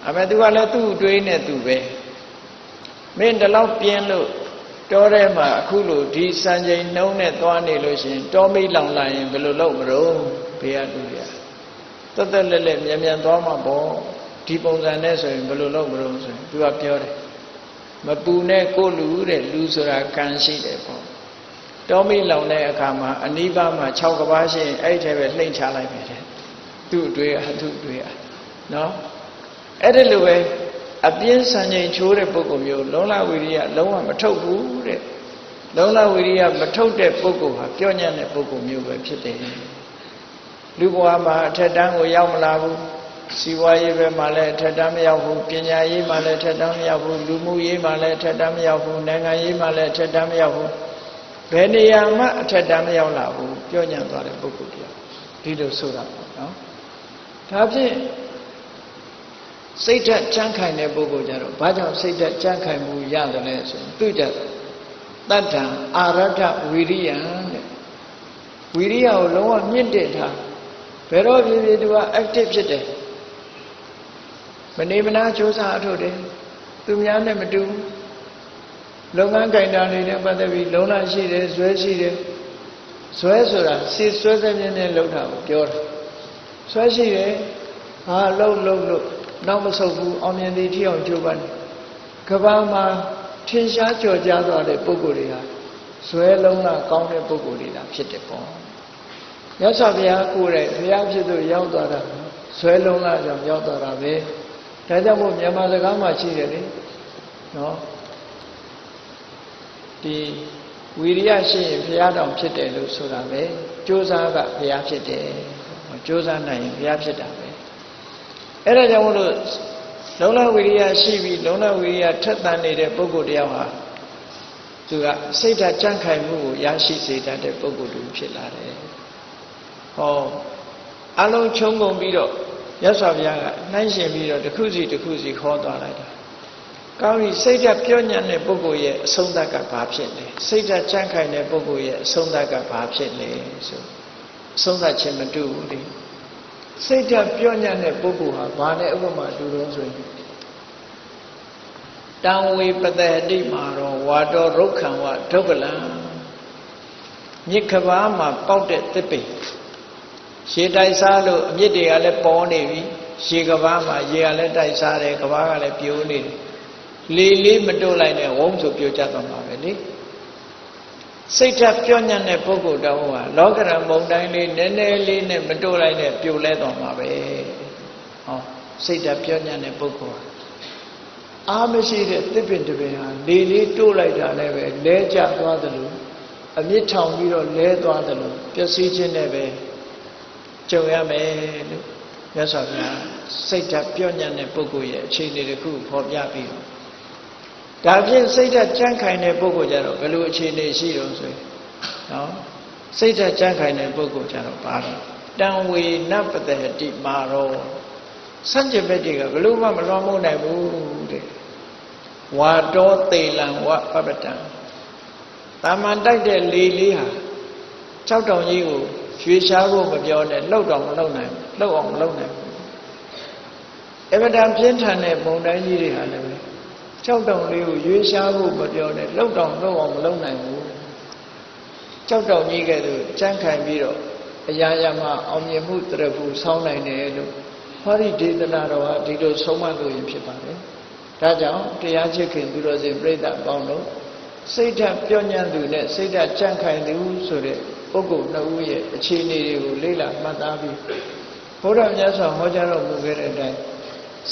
အမေသူကလည်းသူ့အတွေးနဲ့သူပဲမင်းဒီလောက်ပြင်းလို့တောထဲမှာအခုလိုဒီစံချိန်နှုံးနဲ့သွားနေလို့ရှိရင်တောမိတ်လောင်လာရင်ဘယ်လိုလုပ်မလို့ဘေးကတူရတက်တက်လက်လက်မြန်မြန်သွားမှာပေါ့ဒီပုံစံနဲ့ဆိုရင်ဘယ်လိုလုပ်မလို့ဆိုရင်သူကပြောတယ်မပူနဲ့ကိုလူတဲ့လူဆိုတာကံရှိတယ်ပေါ့တောမိတ်လောင်တဲ့အခါမှာအနိဗ္ဗာန်မှာ6ကဘာရှိရင်အဲ့ထဲပဲလှိမ့်ချလိုက်ပြီတဲ့သူ့အတွေ့အသူ့အတွေ့နော်အဲ့ဒီလိုပဲအပြင်းစံချိန်ချိုးတဲ့ပုဂ္ဂိုလ်မျိုးလုံလဝိရိယလုံးဝမထုတ်ဘူးတဲ့လုံလဝိရိယမထုတ်တဲ့ပုဂ္ဂိုလ်ဟာပြောညံ့တဲ့ပုဂ္ဂိုလ်မျိုးပဲဖြစ်တယ်လူဘဝမှာအထက်တန်းကိုရောက်မလာဘူးစီးပွားရေးဘက်မှာလည်းအထက်တန်းမရောက်ဘူးပညာရေးမှာလည်းအထက်တန်းမရောက်ဘူးလူမှုရေးမှာလည်းအထက်တန်းမရောက်ဘူးနိုင်ငံရေးမှာလည်းအထက်တန်းမရောက်ဘူးဘယ်နေရာမှာအထက်တန်းမရောက်လာဘူးပြောညံ့သွားတဲ့ပုဂ္ဂိုလ်တရားဒီလိုဆိုတာပေါ့နော်ဒါဖြင့်စိတ်ဓာတ်ကြံ့ခိုင်တဲ့ပုဂ္ဂိုလ်ကြတော့ဘာကြောင့်စိတ်ဓာတ်ကြံ့ခိုင်မှုရတယ်လဲဆိုရင်သူကြတတ္တံအာရထဝိရိယံတဲ့ဝိရိယကိုလုံးဝမြင့်တင်ထားဘယ်တော့ဖြစ်ဖြစ်သူက active ဖြစ်တယ်မနေမနာကြိုးစားအထုတ်တယ်သူများနဲ့မတူလုပ်ငန်းကိုင်တာတွေနဲ့ပတ်သက်ပြီးလုံလရှိတယ်ဇွဲရှိတယ်ဇွဲဆိုတာစီဆွဲဆွဲမြဲမြဲလှုပ်တာကိုပြောတာဇွဲရှိတယ်ဟာလှုပ်နောက်မဆုတ်ဘူးအောင်မြင်သည်ထီအောင်ကြိုးပမ်းတယ်ကဘာမှာထင်ရှားကြော်ကြားသွားတဲ့ပုဂ္ဂိုလ်တွေဟာဇွဲလုံးလားကောင်းတဲ့ပုဂ္ဂိုလ်တွေလားဖြစ်တယ်ပေါ့မြတ်စွာဘုရားကိုယ်တိုင်ဘုရားဖြစ်သူရောက်သွားတာဇွဲလုံးလားကြောင့်ရောက်သွားတာပဲဒါကြောင့်မို့မြန်မာစကားမှာရှိတယ်လေနော်ဒီဝိရိယရှိရင်ဘုရားတော်ဖြစ်တယ်လို့ဆိုတာပဲကြိုးစားကဘုရားဖြစ်တယ်ကြိုးစားနိုင်ရင်ဘုရားဖြစ်တာပဲအဲ့ဒါကြောင့်မို့လို့လုံလဝိရိယရှိပြီးလုံလဝိရိယထက်သန်နေတဲ့ပုဂ္ဂိုလ်တရားဟာသူကစိတ်ဓာတ်ကြံ့ခိုင်မှုကိုရရှိစေတတ်တဲ့ပုဂ္ဂိုလ်တူဖြစ်လာတယ်ဟောအလုံးချုံကုန်ပြီးတော့မြတ်စွာဘုရားကနှိုင်းရှင်ပြီးတော့တစ်ခုစီတစ်ခုစီခေါ်သွားလိုက်တာကောင်းပြီစိတ်ဓာတ်ပြောညံ့တဲ့ပုဂ္ဂိုလ်ရဲ့အဆုံးသတ်ကဘာဖြစ်လဲစိတ်ဓာတ်ကြံ့ခိုင်တဲ့ပုဂ္ဂိုလ်ရဲ့အဆုံးသတ်ကဘာဖြစ်လဲဆို ဆုံးသတ်ခြင်းမတူဘူးလေစိတ်ဓာတ်ပြောညံ့တဲ့ပုဂ္ဂိုလ်ဟာဘာနဲ့ဥပမာတူတော့ဆိုရင်တံဝေပတ္တိမှာတော့ဝါတော်ရုက္ခံဝဒုက္ကလံမြစ်ကဘာမှာပေါက်တဲ့သစ်ပင်ရေတိုက်စားလို့အမြစ်တွေကလည်းပေါ်နေပြီရေကဘာမှာရေကလည်းတိုက်စားတယ်ကဘာကလည်းပြိုးနေတယ်လေလေးမတို့လိုက်နဲ့ဝုန်းဆိုပြိုကျသွားမှာပဲလေစိတ်ဓာတ်ပြောညံ့တဲ့ပုဂ္ဂိုလ်တော်ဟာလောကရန်မုန်တိုင်းလေးနည်းနည်းလေးနဲ့မတို့လိုက်နဲ့ပြိုလဲသွားမှာပဲဟောစိတ်ဓာတ်ပြောညံ့တဲ့ပုဂ္ဂိုလ်ဟာအားမရှိတဲ့သစ်ပင်တစ်ပင်ဟာလေလေးတို့လိုက်တာလည်းပဲလဲကျသွားတယ်လို့အမြင့်ထောင်ပြီးတော့လဲသွားတယ်လို့ပျက်စီးခြင်းနဲ့ပဲကြုံရမယ်လို့မြတ်စွာဘုရားစိတ်ဓာတ်ပြောညံ့တဲ့ပုဂ္ဂိုလ်ရဲ့အခြေအနေတစ်ခုဖော်ပြပြီးတော့ဒါဖြင့်စိတ်ဓာတ်ကြမ်းခိုင်တဲ့ပုဂ္ဂိုလ်ကြတော့ဘယ်လိုအခြေအနေရှိတော့ဆိုရင်နော်စိတ်ဓာတ်ကြမ်းခိုင်တဲ့ပုဂ္ဂိုလ်ကြတော့ဘာလဲတံဝေနပတ္တိမာရောစัจ java တွေကဘယ်လိုမှမလွှမ်းမိုးနိုင်ဘူးတဲ့ဝါတောသေလံဝပပတံတာမန်တိုက်တဲ့လေလေးဟာ၆တောင်ကြီးကိုရွှေရှားဖို့မပြောနဲ့လှုပ်တော့မလှုပ်နိုင်ဘူးလှုပ်အောင်မလှုပ်နိုင်ဘူးအဗဒံပြင်းထန်တဲ့ပုံတိုင်းကြီးတွေဟာလည်းပဲ၆တောင်လေးကိုရွှေရှားဖို့မပြောနဲ့လှုပ်တော့လှုပ်အောင်မလှုပ်နိုင်ဘူး၆တောင်ကြီးကဲ့သို့ကြမ်းခိုင်ပြီးတော့အရာရာမှာအောင်မြင်မှုတရဖူဆောင်းနိုင်တယ်လို့ဟောဒီဒေသနာတော်ဟာဒီလိုဆုံးမလို့ရင်ဖြစ်ပါတယ်ဒါကြောင့်တရားချစ်ခင်သူတော်စင်ပြိဿအပေါင်းတို့စိတ်ဓာတ်ပြောညံ့သူနဲ့စိတ်ဓာတ်ကြံ့ခိုင်သူဆိုတဲ့ပုဂ္ဂိုလ်နှစ်ဦးရဲ့အခြေအနေတွေကိုလေ့လာမှတ်သားပြီးဘုရားမြတ်စွာဟောကြားတော်မူခဲ့တဲ့အတိုင်း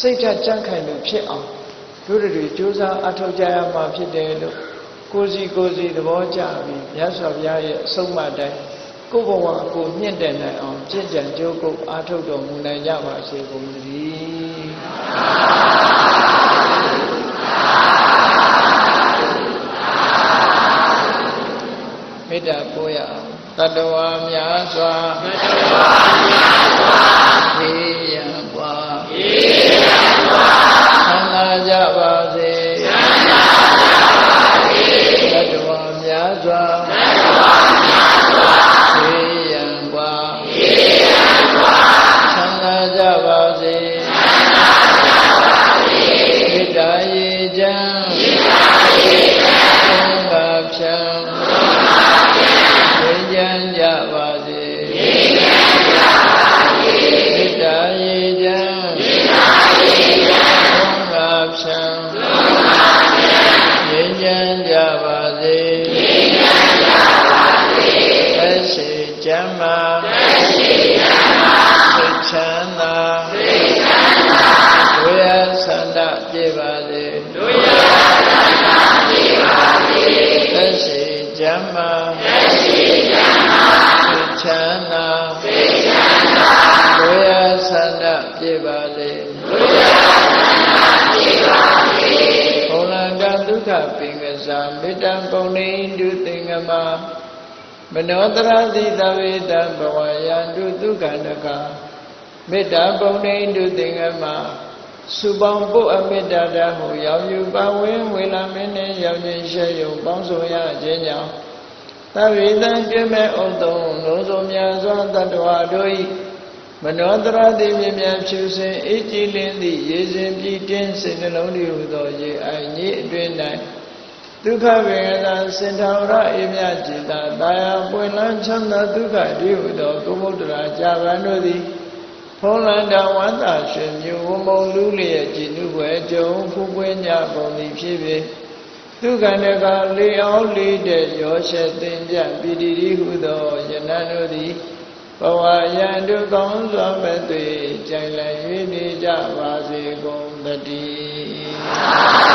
စိတ်ဓာတ်ကြံ့ခိုင်သူဖြစ်အောင်တို့တွေကြိုးစားအထောက်ကြရမှာဖြစ်တယ်လို့ကိုယ်စီသဘောကျပြီးမြတ်စွာဘုရားရဲ့အဆုံးအမတိုင်းကိုယ်ဘဝကိုမြင့်တက်နိုင်အောင်ကြင်ကြံကြိုးကုပ်အားထုတ်တော်မူနိုင်ကြပါစေကုန်သတည်းမေတ္တာပို့ရအောင်တတ္တဝါများစွာသေရန်กว่าသံဃာကြပါစေတတ္တဝါများစွာသေရန်กว่าသံဃာကြပါစေမေတ္တာရေချမ်းသံဃာဖြံဉာဏ်ကြပါစေမေတ္တာရေချမ်းသံဃာဖြံဉာဏ်ကြပါစေသက်ရှိကျမ်းမာစိတ်ချမ်းသာဝိရသန္တပြည့်ပါစေသက်ရှိကျမ်းမာချမ်းသာဝိရသန္တပြည့်ပါစေဘုံလံကဒုက္ခပင်ကစားမေတ္တပုံနေတုသင်္ကမမနောတရတိသဝေတံဘဝယံတုဒုက္ခနကမေတ္တာပုံနေတုသင်္ကမစုပေါင်းပုအမေတ္တာဓမ္မရောက်ယူပါဝင်ဝေလာမင်းနဲ့ရောက်ခြင်းရှေယုံပေါင်းစုံရခြင်းကြောင့်သဗ္ဗေတံပြည့်မဲ့ဥတုံလုံးစုံများစွာတတ္တဝါတို့၏မနောတရတိမြင်မြန်ဖြူစင်အေးကြည်လင်းသည့်ရေစဉ်ပြည့်တင်းစိတ်နှလုံးတည်ဟူသောရေအိုင်ကြီးအတွင်၌ဒုက္ခဝေဒနာစင်ထောရအေးမြจิตတာယာပွင့်လန်းချမ်းသာဒုက္ခတည်ဟူသောကုမုဒ္ဒရာကြာပန်တို့သည်ဖုံးလန်းတော်ဝန္တာရှင်မြို့ဝမုံလူလျက်ကြည်နုွယ်ကြုံဖူးပွင့်ကြကုန်သည်ဖြစ်ပေဒုက္ခနကလေအောင်လေးတဲ့ရောရှက်တင်ကြပိတိတိဟုသောယနံတို့သည်ဘဝယံဒုက္ခံစွာမဲ့သွေကြိုင်လည်၍နေကြပါစေကုန်သတည်း